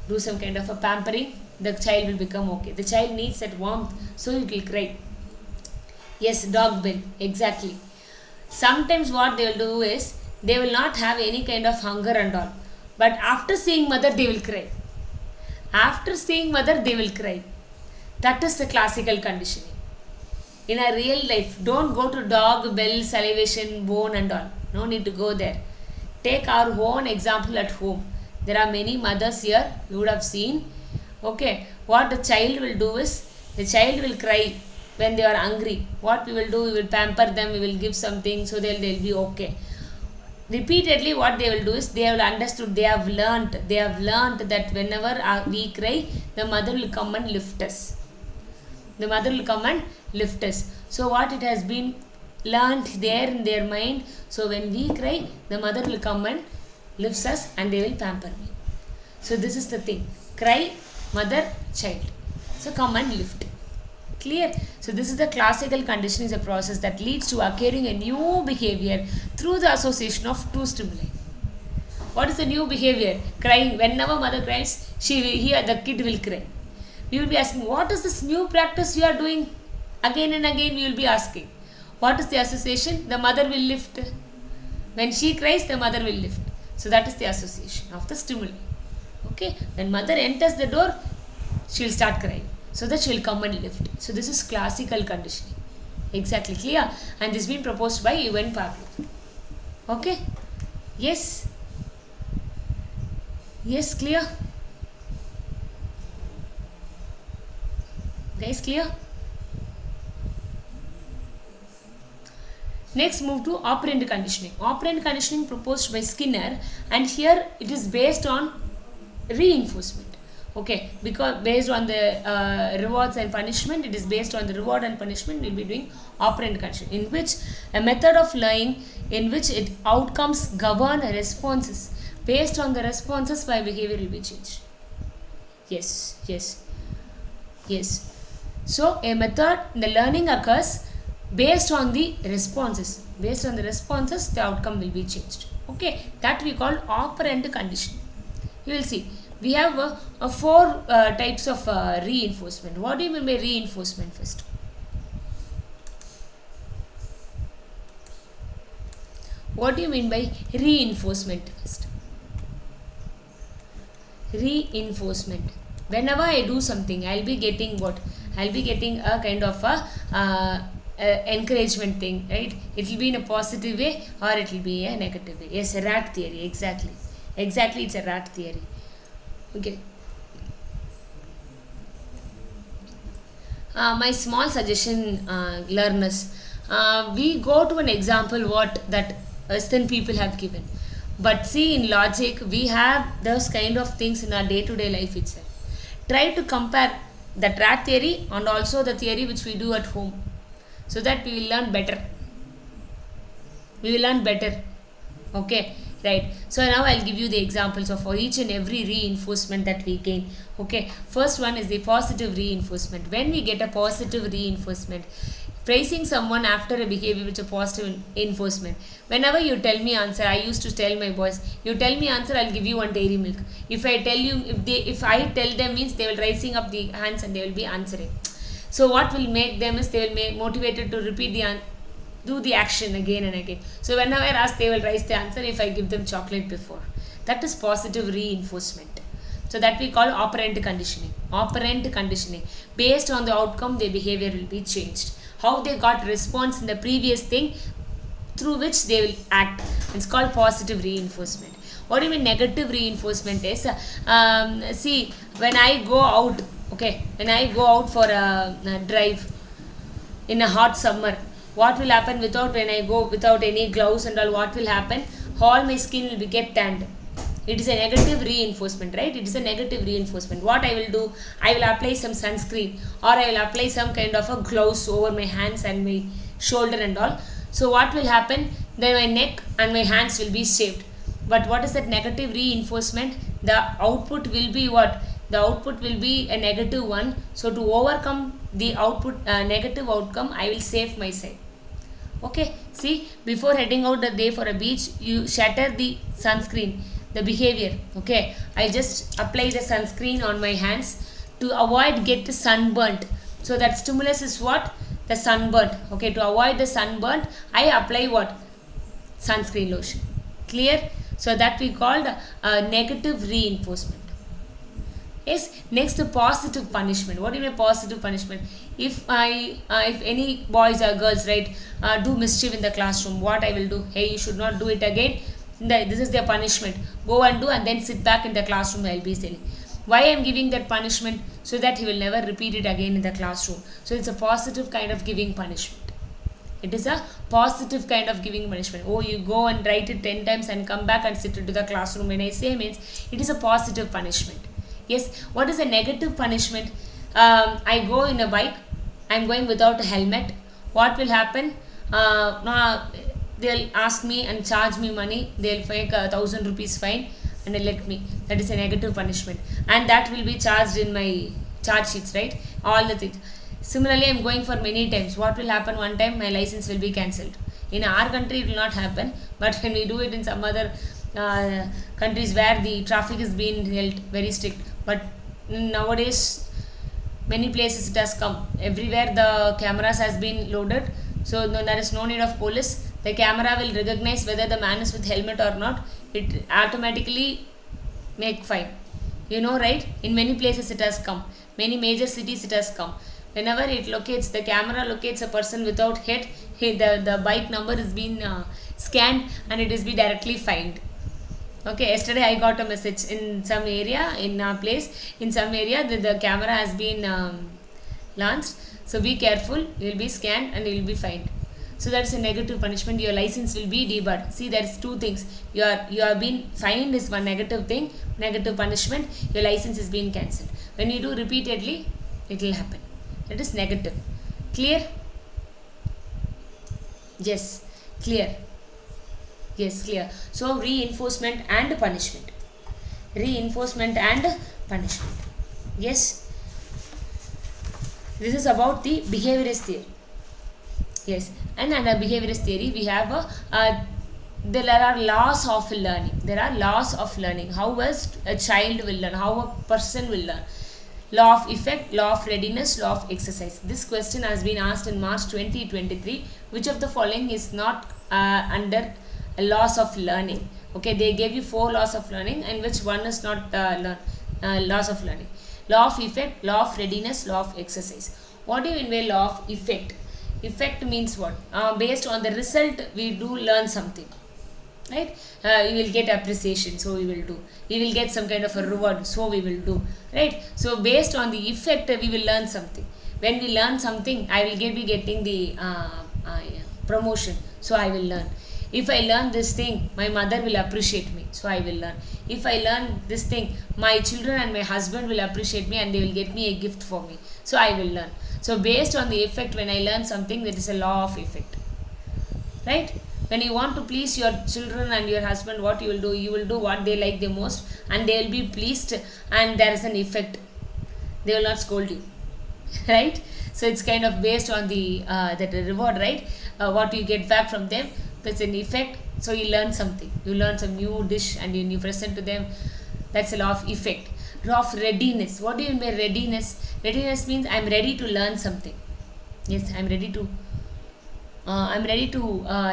Speaker 2: do some kind of a pampering. The child will become okay. The child needs that warmth, so it will cry. Yes, dog will, exactly. Sometimes what they will do is, they will not have any kind of hunger and all, but after seeing mother they will cry. After seeing mother they will cry. That is the classical conditioning. In a real life, don't go to dog, bell, salivation, bone and all. No need to go there. Take our own example at home. There are many mothers here, you would have seen. Okay, what the child will do is, the child will cry when they are hungry. What we will do, we will pamper them, we will give something, so they'll be okay. Repeatedly what they will do is, they have understood, they have learnt that whenever we cry, the mother will come and lift us. the mother will come and lift us. So what it has been learned there in their mind, so when we cry, the mother will come and lifts us and they will pamper me. So this is the thing. Cry, mother, child. So come and lift. Clear? So this is the classical conditioning is a process that leads to occurring a new behavior through the association of two stimuli. What is the new behavior? Crying. Whenever mother cries, the kid will cry. We will be asking, what is this new practice you are doing? Again and again we will be asking. What is the association? The mother will lift. When she cries, the mother will lift. So that is the association of the stimuli. Okay. When mother enters the door, she will start crying. So that she will come and lift. So this is classical conditioning. Exactly clear? And this has been proposed by Ivan Pavlov. Okay? Yes? Yes, clear? Guys, clear? Next, move to operant conditioning. Operant conditioning proposed by Skinner, and here it is based on reinforcement. Okay, because based on the rewards and punishment, it is based on the reward and punishment. We will be doing operant conditioning, in which a method of learning in which outcomes govern responses. Based on the responses, my behavior will be changed. Yes, yes, yes. So a method, the learning occurs based on the responses. Based on the responses, the outcome will be changed. Okay, that we call operant conditioning. You will see. We have four types of reinforcement. What do you mean by reinforcement first? What do you mean by reinforcement first? Reinforcement. Whenever I do something, I'll be getting what? I'll be getting a kind of a encouragement thing, right? It will be in a positive way or it will be a negative way. Yes, a rat theory. Exactly. Exactly, it's a rat theory. Okay. My small suggestion, learners, we go to an example what that Western people have given, but see, in logic we have those kind of things in our day-to-day life itself. Try to compare the rat theory and also the theory which we do at home, so that we will learn better. We will learn better. Okay. Right. So now I'll give you the examples of for each and every reinforcement that we gain. Okay. First one is the positive reinforcement. When we get a positive reinforcement, praising someone after a behavior which is a positive reinforcement. Whenever you tell me answer, I used to tell my boys, you tell me answer, I'll give you one dairy milk. If I tell you, if I tell them means they will raising up the hands and they will be answering. So what will make them is they will be motivated to repeat the do the action again and again. So whenever I ask, they will raise the answer if I give them chocolate before. That is positive reinforcement. So that we call operant conditioning. Operant conditioning. Based on the outcome, their behavior will be changed. How they got response in the previous thing through which they will act. It's called positive reinforcement. What do you mean negative reinforcement is? See, when I go out, okay, when I go out for a drive in a hot summer, what will happen when I go without any gloves and all, what will happen? All my skin will get tanned. It is a negative reinforcement, right? It is a negative reinforcement. What I will do, I will apply some sunscreen or I will apply some kind of a gloves over my hands and my shoulder and all. So what will happen? Then my neck and my hands will be shaved. But what is that negative reinforcement? The output will be what? The output will be a negative one. So to overcome the output negative outcome, I will save myself. Okay, see, before heading out the day for a beach, you shatter the sunscreen, the behavior. Okay, I just apply the sunscreen on my hands to avoid get sunburnt. So that stimulus is what? The sunburnt. Okay, to avoid the sunburnt, I apply what? Sunscreen lotion. Clear? So that we called negative reinforcement. Yes. Next, the positive punishment. What do you mean positive punishment? If any boys or girls, right, do mischief in the classroom, what I will do? Hey, you should not do it again. This is their punishment. Go and do, and then sit back in the classroom. I will be saying, why I am giving that punishment? So that he will never repeat it again in the classroom. So it's a positive kind of giving punishment. It is a positive kind of giving punishment. Oh, you go and write it 10 times and come back and sit into the classroom. When I say means, it is a positive punishment. Yes. What is a negative punishment? I go in a bike I'm going without a helmet, what will happen? No, they'll ask me and charge me money. They'll fake 1,000 rupees fine and elect me. That is a negative punishment, and that will be charged in my charge sheets, right? All the things. Similarly, I'm going for many times. What will happen? One time my license will be cancelled. In our country it will not happen, but when we do it in some other countries where the traffic is being held very strict, but nowadays many places it has come. Everywhere the cameras has been loaded, so there is no need of police. The camera will recognize whether the man is with helmet or not. It automatically make fine. You know, right? In many places it has come. Many major cities it has come. Whenever it locates, the camera locates a person without head, the bike number is being scanned and it is be directly fined. Okay, yesterday I got a message in some area, in a place, in some area the camera has been launched. So be careful, you will be scanned and you will be fined. So that's a negative punishment. Your license will be debarred. See, there is two things. You are being fined is one negative thing, negative punishment. Your license is being cancelled. When you do repeatedly, it will happen. That is negative. Clear? Yes, clear. Yes, clear. So reinforcement and punishment. Reinforcement and punishment. Yes. This is about the behaviorist theory. Yes, and under behaviorist theory we have there are laws of learning. There are laws of learning. How a child will learn, how a person will learn. Law of effect, law of readiness, law of exercise. This question has been asked in March 2023. Which of the following is not under laws of learning? Okay, they gave you 4 laws of learning, and which one is not laws of learning? Law of effect, law of readiness, law of exercise. What do you mean by law of effect? Effect means what? Based on the result we do learn something, right? You will get appreciation, so we will do. We will get some kind of a reward, so we will do, right? So based on the effect we will learn something. When we learn something, I will be getting the promotion, so I will learn. If I learn this thing, my mother will appreciate me, so I will learn. If I learn this thing, my children and my husband will appreciate me and they will get me a gift for me, so I will learn. So based on the effect, when I learn something, that is a law of effect, right? When you want to please your children and your husband, what you will do what they like the most, and they will be pleased, and there is an effect. They will not scold you, right? So it's kind of based on the that reward, right? What you get back from them, that's an effect. So you learn something. You learn some new dish and you present to them. That's a law of effect. Law of readiness. What do you mean by readiness? Readiness means I am ready to learn something. Yes, I am ready to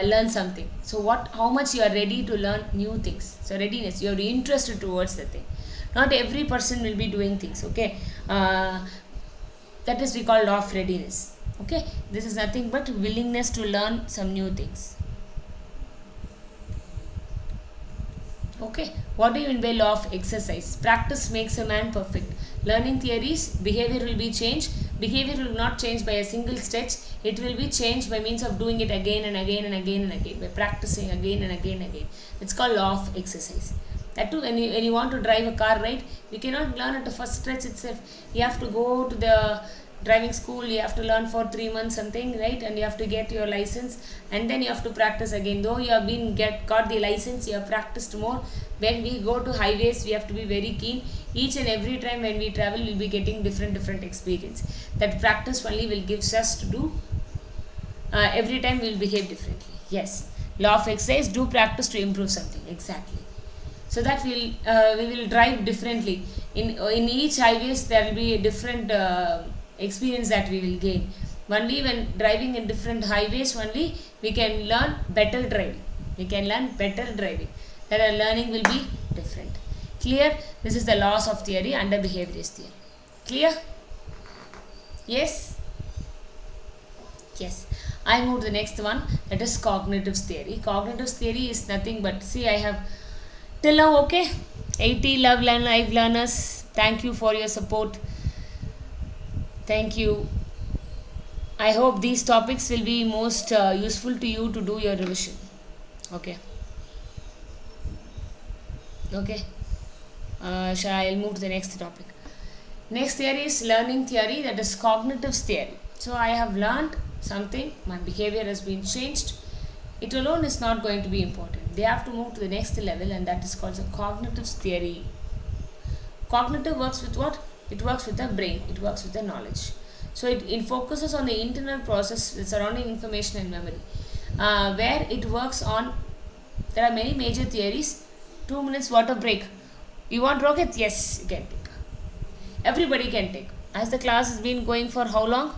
Speaker 2: learn something. So how much you are ready to learn new things. So readiness, you are interested towards the thing. Not every person will be doing things, okay? That is we call law of readiness. Okay, this is nothing but willingness to learn some new things. Okay, what do you mean by law of exercise? Practice makes a man perfect. Learning theories, behavior will be changed. Behavior will not change by a single stretch. It will be changed by means of doing it again and again and again and again, by practicing again and again and again. It's called law of exercise. That too, when you want to drive a car, right? You cannot learn at the first stretch itself. You have to go to the driving school, you have to learn for 3 months something, right? And you have to get your license, and then you have to practice again. Though you have got the license, you have practiced more. When we go to highways, we have to be very keen. Each and every time when we travel, we'll be getting different experience. That practice only will give us to do. Every time we will behave differently. Yes, law of exercise, do practice to improve something. Exactly. So that we will drive differently. In each highways there will be a different experience that we will gain. Only when driving in different highways only we can learn better driving. We can learn better driving. That our learning will be different. Clear? This is the laws of theory under behaviorist theory. Clear? Yes? Yes. I move to the next one, that is cognitive theory. Cognitive theory is nothing but, see, I have till now, okay, 80 live learners. Thank you for your support. Thank you. I hope these topics will be most useful to you to do your revision. Okay. Okay. I'll move to the next topic. Next theory is learning theory, that is cognitive theory. So I have learned something, my behavior has been changed. It alone is not going to be important. They have to move to the next level, and that is called the cognitive theory. Cognitive works with what? It works with the brain, it works with the knowledge. So it focuses on the internal process surrounding information and memory, where it works on, there are many major theories. 2 minutes water break. You want rockets? Yes, you can take. Everybody can take. As the class has been going for how long?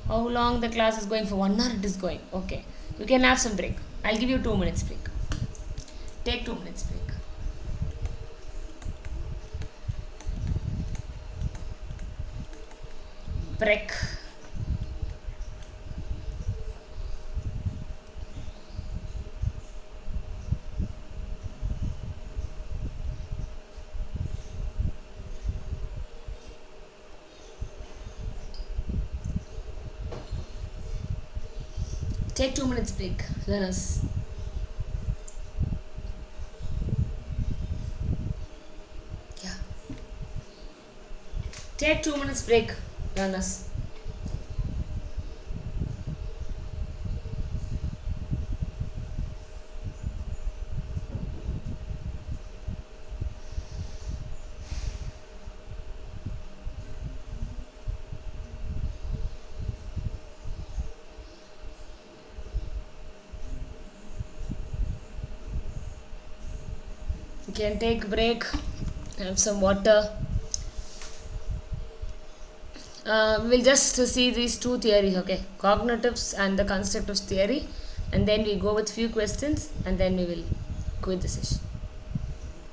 Speaker 2: How long the class is going for? 1 hour it is going. Okay. You can have some break. I'll give you 2 minutes break. Take 2 minutes break. Break. Take 2 minutes break, learners. Yeah. Take 2 minutes break, learners. You can take a break, have some water. We'll just see these two theories, okay? Cognitives and the constructives theory, and then we go with few questions, and then we will quit the session.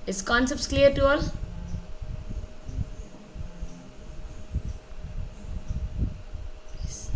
Speaker 2: Is concepts clear to all? Yes.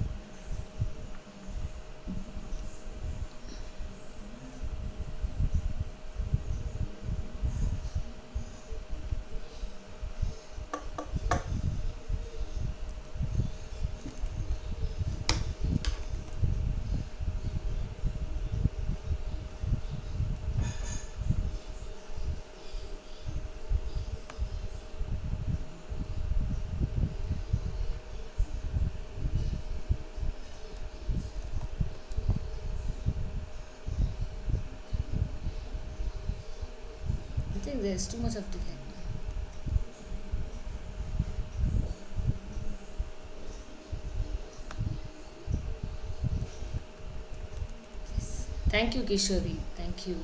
Speaker 2: I think there's too much of delay. Yes. Thank you, Kishori. Thank you.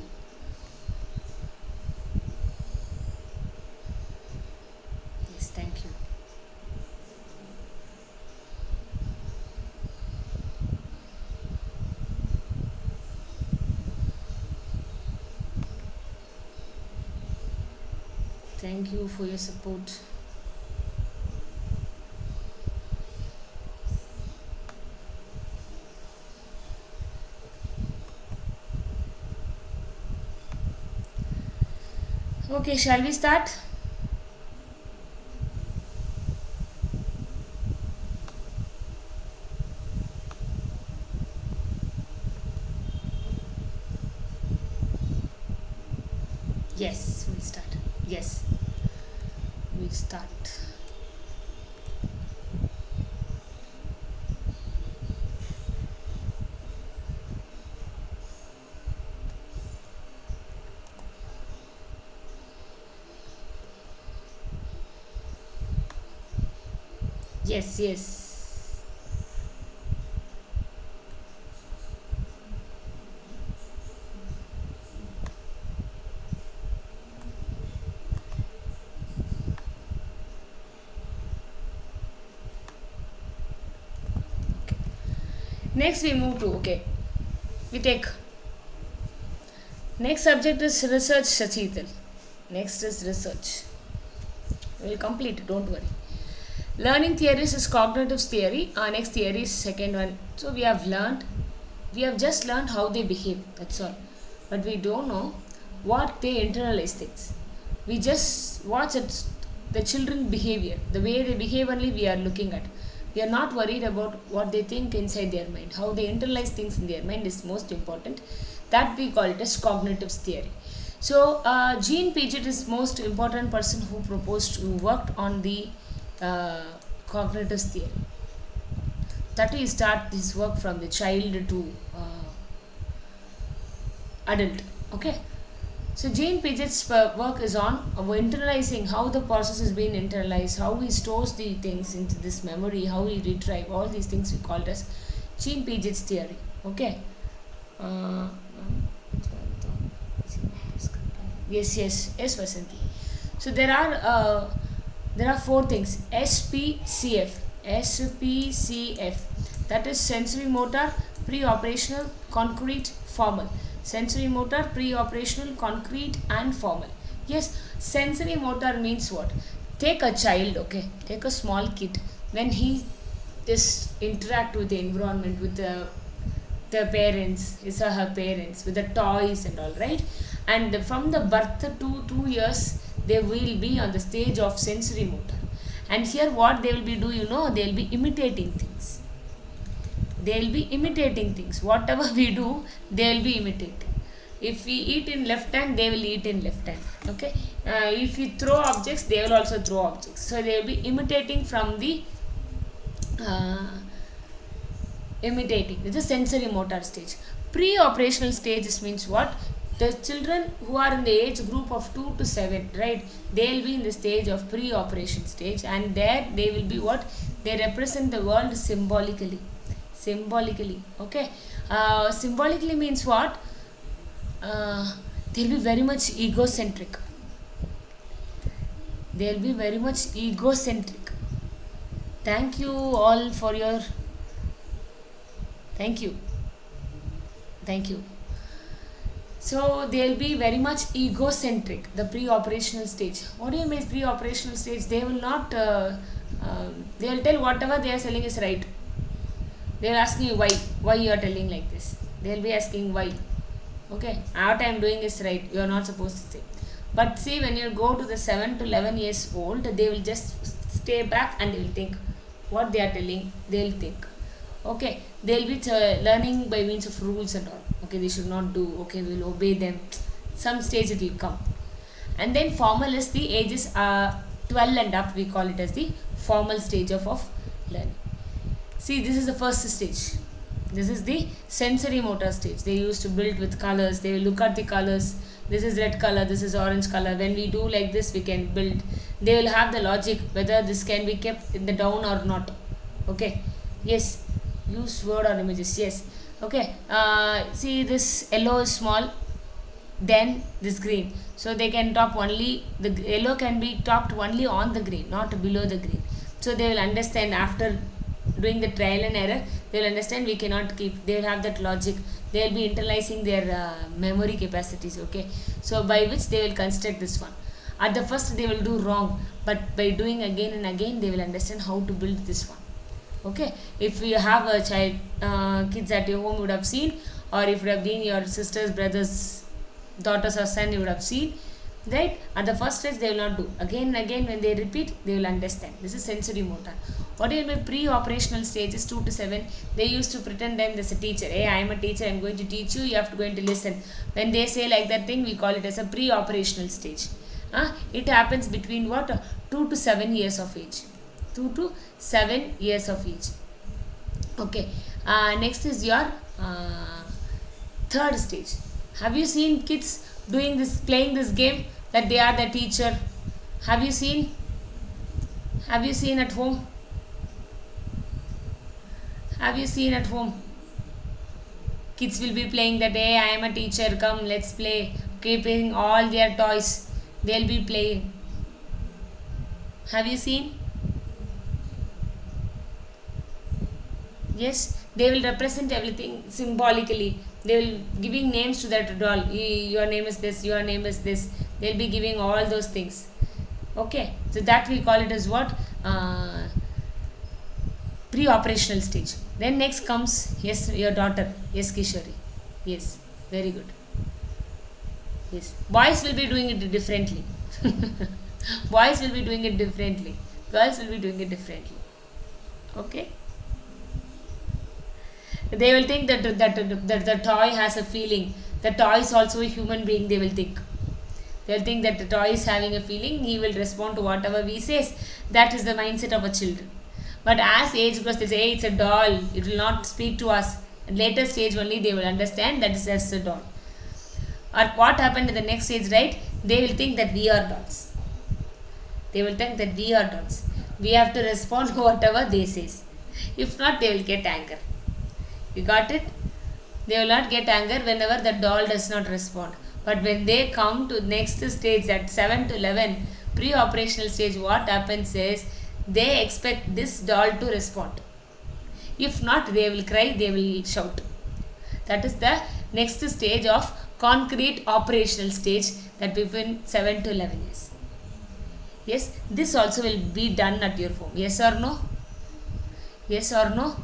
Speaker 2: Yes, thank you. Thank you for your support. Okay, shall we start? Yes, we'll start. Yes, we'll start. Yes, yes. Okay. Next we move to, okay, we take, next subject is research, Shachital. Next is research. We will complete it, don't worry. Learning theories is cognitive theory. Our next theory is second one. So we have just learned how they behave, that's all. But we don't know what they internalize things. We just watch it, the children behavior, the way they behave only we are looking at. We are not worried about what they think inside their mind. How they internalize things in their mind is most important. That we call it as cognitive theory. So Jean Piaget is most important person who worked on the cognitive theory. that we start this work from the child to adult. Okay, so Jane Piaget's work is on internalizing, how the process is being internalized, how he stores the things into this memory, how he retrieve all these things. We call it as Jane Piaget's theory. Okay. Yes, Vasanti. So there are four things. SPCF, that is sensory motor, pre-operational, concrete, formal. Sensory motor, pre-operational, concrete and formal. Yes, sensory motor means what? Take a child, okay, take a small kid, when he just interact with the environment, with the parents, his or her parents, with the toys and all, right? And from the birth to 2 years, they will be on the stage of sensory motor. And here what they will be do, they will be imitating things. They will be imitating things. Whatever we do, they will be imitating. If we eat in left hand, they will eat in left hand. Okay. If we throw objects, they will also throw objects. So they will be imitating from the imitating. This is sensory motor stage. Pre-operational stages means what? The children who are in the age group of 2 to 7, right? They will be in the stage of pre-operation stage, and there they will be what? They represent the world symbolically. Okay. Symbolically means what? They'll be very much egocentric. Thank you all for your thank you. So they'll be very much egocentric, the pre-operational stage. What do you mean pre-operational stage? They will not they will tell whatever they are telling is right. They will ask you why you are telling like this. They will be asking why. Okay, what I am doing is right, you are not supposed to say. But see, when you go to the 7 to 11 years old, they will just stay back and they will think what they are telling. They will think. Okay, they will be learning by means of rules and all. Okay, they should not do. Okay, we will obey them. Some stage it will come. And then formal is the ages 12 and up. We call it as the formal stage of learning. See, this is the first stage. This is the sensory motor stage. They used to build with colors. They will look at the colors. This is red color, this is orange color. When we do like this, we can build. They will have the logic whether this can be kept in the down or not. Okay. Yes. Use word or images. Yes. Okay. See, this yellow is small. Then this green. So they can top only, the yellow can be topped only on the green, not below the green. So they will understand after doing the trial and error, they will understand we cannot keep. They will have that logic. They will be internalizing their memory capacities. Okay, so by which they will construct this one. At the first they will do wrong, but by doing again and again they will understand how to build this one. Okay, if you have a child, kids at your home, you would have seen, or if it have been your sisters, brothers, daughters or son, you would have seen. Right? At the first stage they will not do. Again and again when they repeat, they will understand. This is sensory motor. What do you mean pre-operational stages 2 to 7? They used to pretend them as a teacher. Hey, I am a teacher, I am going to teach you, you have to go and listen. When they say like that thing, we call it as a pre-operational stage. It happens between what? 2 to 7 years of age. 2 to 7 years of age. Okay. Next is your third stage. Have you seen kids doing this, playing this game that they are the teacher? Have you seen? Have you seen at home? Have you seen at home? Kids will be playing that, hey, I am a teacher, come, let's play. Keeping all their toys, they'll be playing. Have you seen? Yes, they will represent everything symbolically. They will giving names to that doll. Your name is this, your name is this. They'll be giving all those things. Okay, so that we call it as what? Pre-operational stage. Then next comes, yes, your daughter. Yes, Kishori. Yes, very good. Yes, boys will be doing it differently. Boys will be doing it differently. Girls will be doing it differently. Okay. They will think that the toy has a feeling. The toy is also a human being, they will think. They will think that the toy is having a feeling. He will respond to whatever we say. That is the mindset of a children. But as age grows, they say, hey, it's a doll, it will not speak to us. At later stage only they will understand that is just a doll. Or what happened in the next stage, right? They will think that we are dolls. They will think that we are dolls. We have to respond to whatever they say. If not, they will get anger. You got it? They will not get anger whenever the doll does not respond. But when they come to next stage at 7 to 11, pre-operational stage, what happens is they expect this doll to respond. If not, they will cry, they will shout. That is the next stage of concrete operational stage, that between 7 to 11 years. Yes, this also will be done at your home. Yes or no? Yes or no?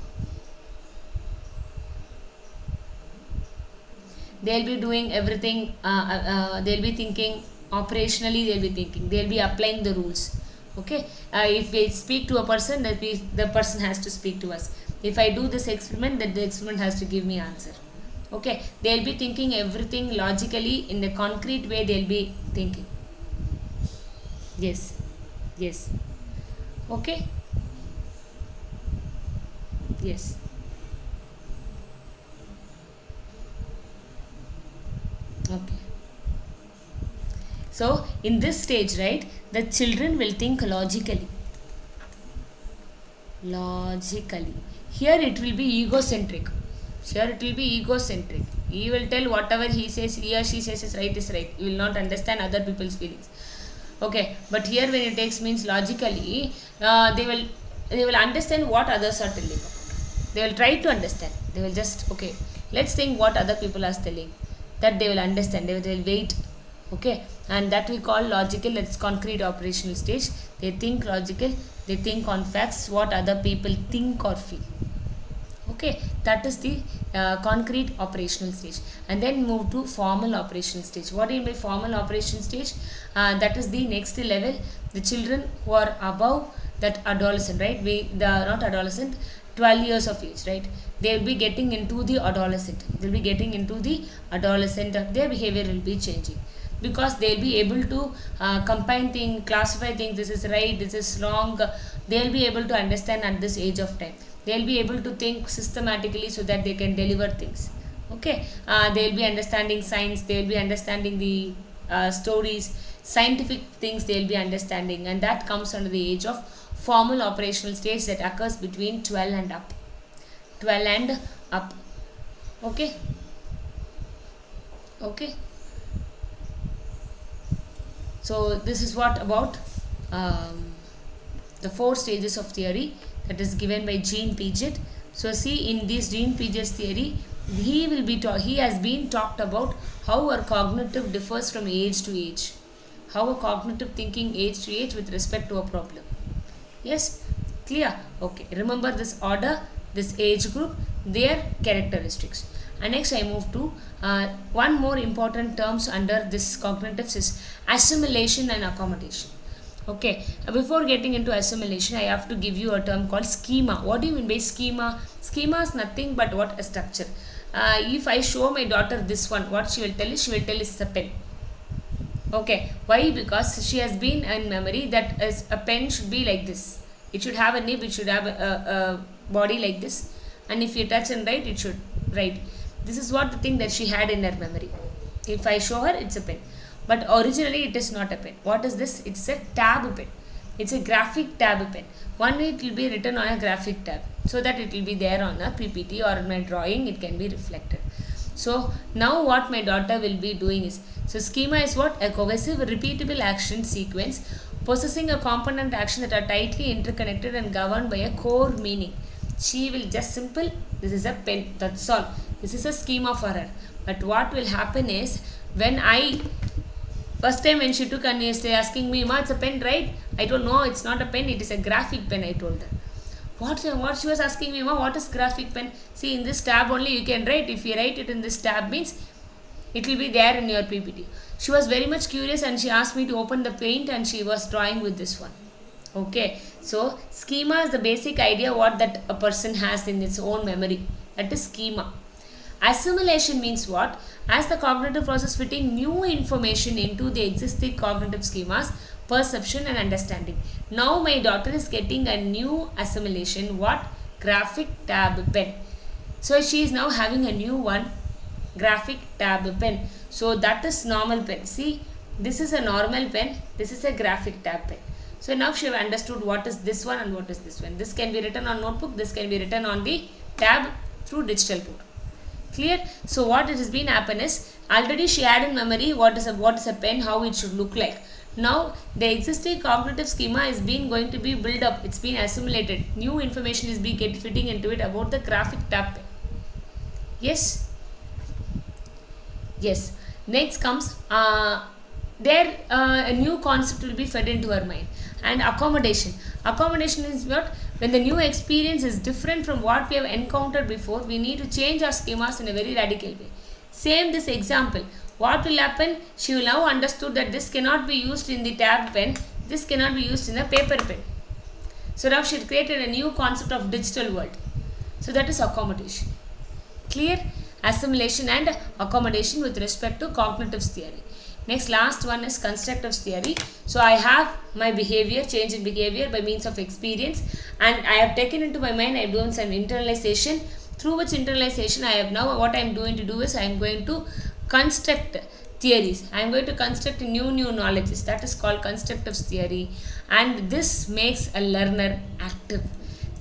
Speaker 2: They'll be doing everything, they'll be thinking operationally, they'll be thinking, they'll be applying the rules. Okay, if we speak to a person, the person has to speak to us. If I do this experiment, then the experiment has to give me answer. Okay, they'll be thinking everything logically in a concrete way, they'll be thinking. Yes, yes. Okay, yes. Okay. So in this stage, right, the children will think logically. Logically. Here it will be egocentric. Here it will be egocentric. He will tell whatever he says, he or she says is right. He will not understand other people's feelings. Okay, but here when it takes means logically, they will understand what others are telling about. They will try to understand. They will just, okay, let's think what other people are telling. That they will understand. They will wait. Okay, and that we call logical. It's concrete operational stage. They think logical. They think on facts, what other people think or feel. Okay, that is the concrete operational stage. And then move to formal operational stage. What do you mean by formal operation stage? That is the next level. The children who are above that adolescent, right? Not adolescent, 12 years of age, right? They will be getting into the adolescent. They will be getting into the adolescent. Their behavior will be changing, because they will be able to combine things, classify things. This is right, this is wrong. They will be able to understand at this age of time. They will be able to think systematically so that they can deliver things. Okay, they will be understanding science. They will be understanding the stories, scientific things. They will be understanding, and that comes under the age of formal operational stage, that occurs between 12 and up. 12 and up. Okay. Okay. So this is what about the 4 stages of theory that is given by Jean Piaget. So see, in this Jean Piaget's theory, he has been talked about how our cognitive differs from age to age, how a cognitive thinking age to age with respect to a problem. Yes, clear? Okay, remember this order, this age group, their characteristics. And next I move to one more important terms under this cognitives is assimilation and accommodation. Okay, before getting into assimilation, I have to give you a term called schema. What do you mean by schema? Schema is nothing but what? A structure. If I show my daughter this one, what she will tell is, it's a pen. Okay, why? Because she has been in memory that a pen should be like this. It should have a nib, it should have a body like this, and if you touch and write, it should write. This is what the thing that she had in her memory. If I show her, it's a pen. But originally it is not a pen. What is this? It's a tab pen. It's a graphic tab pen. One way it will be written on a graphic tab, so that it will be there on a PPT or in my drawing, it can be reflected. So now what my daughter will be doing is, so schema is what? A cohesive repeatable action sequence possessing a component action that are tightly interconnected and governed by a core meaning. She will just simple, this is a pen, that's all. This is a schema for her. But what will happen is, first time when she took and she was asking me, Ma, it's a pen, right? I told, no, it's not a pen, it is a graphic pen, I told her. What she was asking me, Ma, what is graphic pen? See, in this tab only you can write. If you write it in this tab means, it will be there in your PPT. She was very much curious and she asked me to open the paint and she was drawing with this one. Okay, so schema is the basic idea what that a person has in its own memory. That is schema. Assimilation means what? As the cognitive process fitting new information into the existing cognitive schemas perception and understanding. Now my daughter is getting a new assimilation. What? Graphic tab pen. So she is now having a new one, graphic tab pen. So that is normal pen. See, this is a normal pen, this is a graphic tab pen. So now she have understood what is this one and what is this one. This can be written on notebook, this can be written on the tab through digital board. Clear? So what it has been happen is, already she had in memory what is a pen, how it should look like. Now the existing cognitive schema is going to be built up, it's been assimilated. New information is being fitting into it about the graphic tab pen. Yes? Yes. Next comes a new concept will be fed into her mind. And accommodation. Accommodation is what? When the new experience is different from what we have encountered before, we need to change our schemas in a very radical way. Same this example. What will happen? She will now understood that this cannot be used in the tab pen, this cannot be used in a paper pen. So now she created a new concept of digital world. So that is accommodation. Clear? Assimilation and accommodation with respect to cognitives theory. Next, last one is constructive theory. So I have my behavior, change in behavior by means of experience, and I have taken into my mind, I have done some internalization, through which internalization I have now, what I am going to do is I am going to construct theories. I am going to construct new knowledges. That is called constructive theory, and this makes a learner active.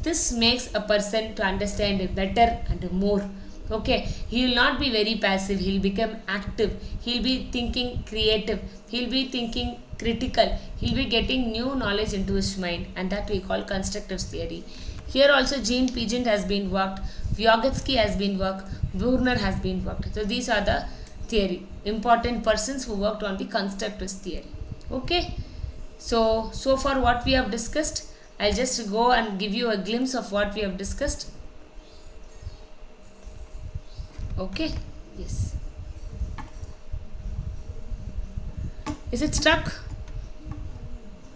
Speaker 2: This makes a person to understand it better and more. Okay, he will not be very passive, he will become active, he will be thinking creative, he will be thinking critical, he will be getting new knowledge into his mind, and that we call constructive theory. Here also Jean Piaget has been worked, Vygotsky has been worked, Brunner has been worked. So these are the theory, important persons who worked on the constructive theory. Okay, so far what we have discussed, I'll just go and give you a glimpse of what we have discussed. Okay, yes. Is it stuck?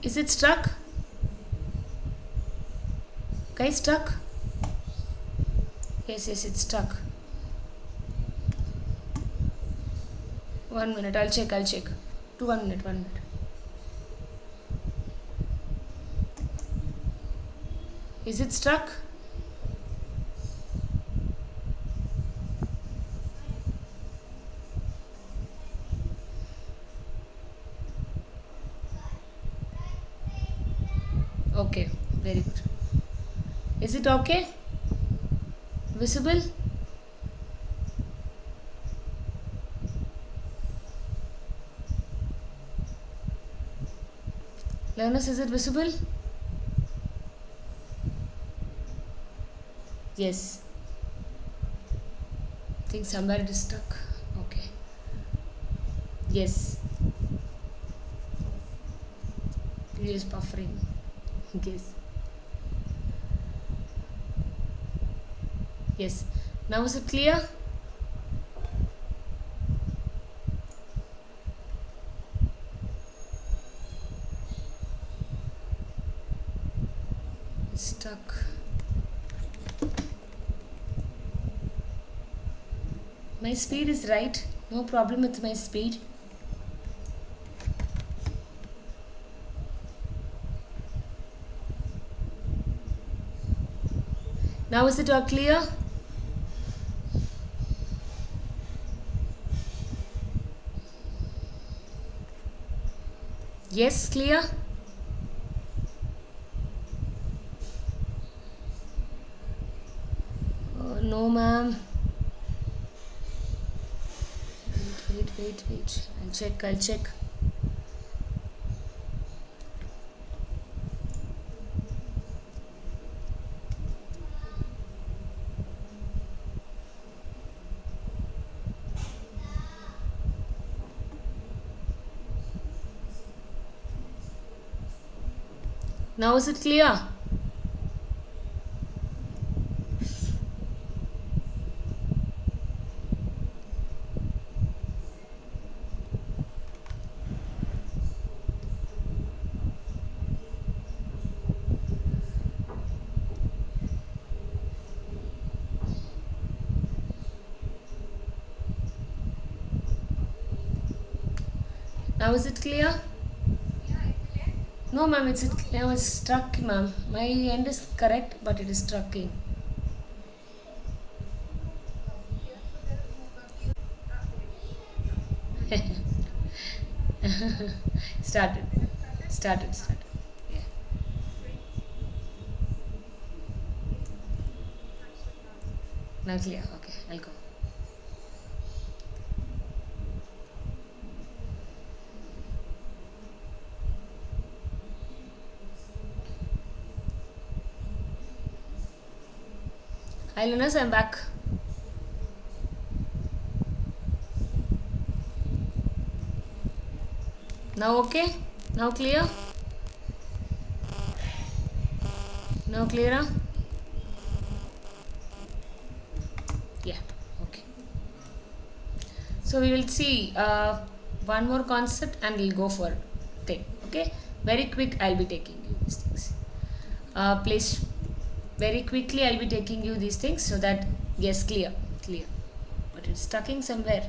Speaker 2: Is it stuck? Guys, stuck? Yes, it's stuck. 1 minute, I'll check. 1 minute. Is it stuck? Okay, very good. Is it okay? Visible? Learners, is it visible? Yes. I think somewhere it is stuck. Okay. Yes. It is buffering. Yes. Now is it clear? It's stuck. My speed is right. No problem with my speed. Now is it all clear? Yes, clear? Oh, no, ma'am. Wait. I'll check. Now is it clear? Now is it clear? No, ma'am, it was struck, ma'am. My end is correct, but it is strucking. Started. Started. Yeah. Now clear. Okay, I'll go. Hi, learners, I'm back. Now okay? Now clear? Now clearer? Yeah, okay. So we will see one more concept and we'll go for thing. Okay, very quick I'll be taking you these things. Please, very quickly I'll be taking you these things so that, yes, clear, but it's stucking somewhere.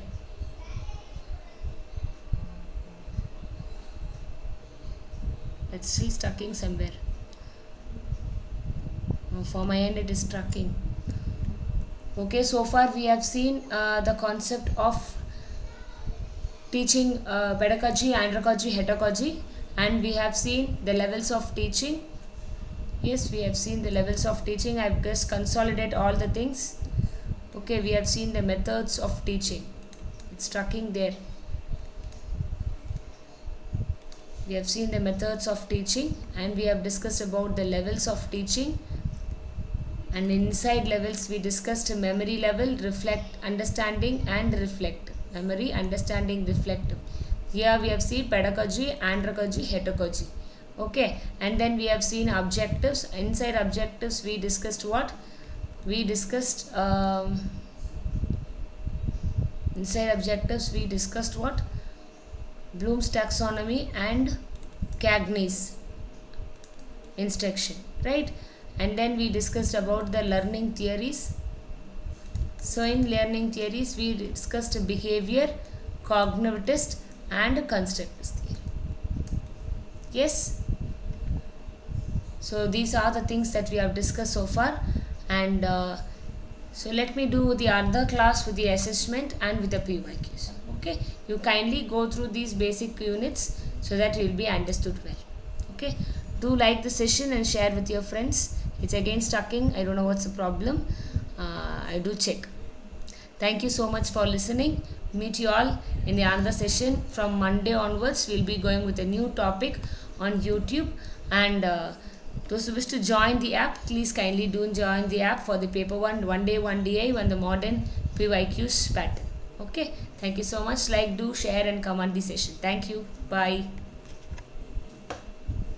Speaker 2: It's still stucking somewhere. For my end it is stucking. Okay, so far we have seen the concept of teaching pedagogy, andragogy, heterogogy, and we have seen the levels of teaching. Yes, we have seen the levels of teaching. I've just consolidate all the things. Okay, we have seen the methods of teaching. It's stucking there. We have seen the methods of teaching and we have discussed about the levels of teaching, and inside levels we discussed memory level, reflect, understanding and reflect. Memory, understanding, reflect. Here we have seen pedagogy, andragogy, heterogogy. Okay, and then we have seen objectives. Inside objectives we discussed what? We discussed inside objectives we discussed what? Bloom's taxonomy and Cagney's instruction, right? And then we discussed about the learning theories. So in learning theories we discussed behavior, cognitivist and constructivist theory. Yes, so these are the things that we have discussed so far, and so let me do the other class with the assessment and with the PYQs. Okay, you kindly go through these basic units so that you will be understood well. Okay, do like the session and share with your friends. It's again stucking. I don't know what's the problem. I do check. Thank you so much for listening. Meet you all in the another session. From Monday onwards we'll be going with a new topic on YouTube, and those who wish to join the app, please kindly do join the app for the paper 1 day 1 DI and the modern PYQs pattern. Okay, thank you so much. Like, do share and comment the session. Thank you. Bye.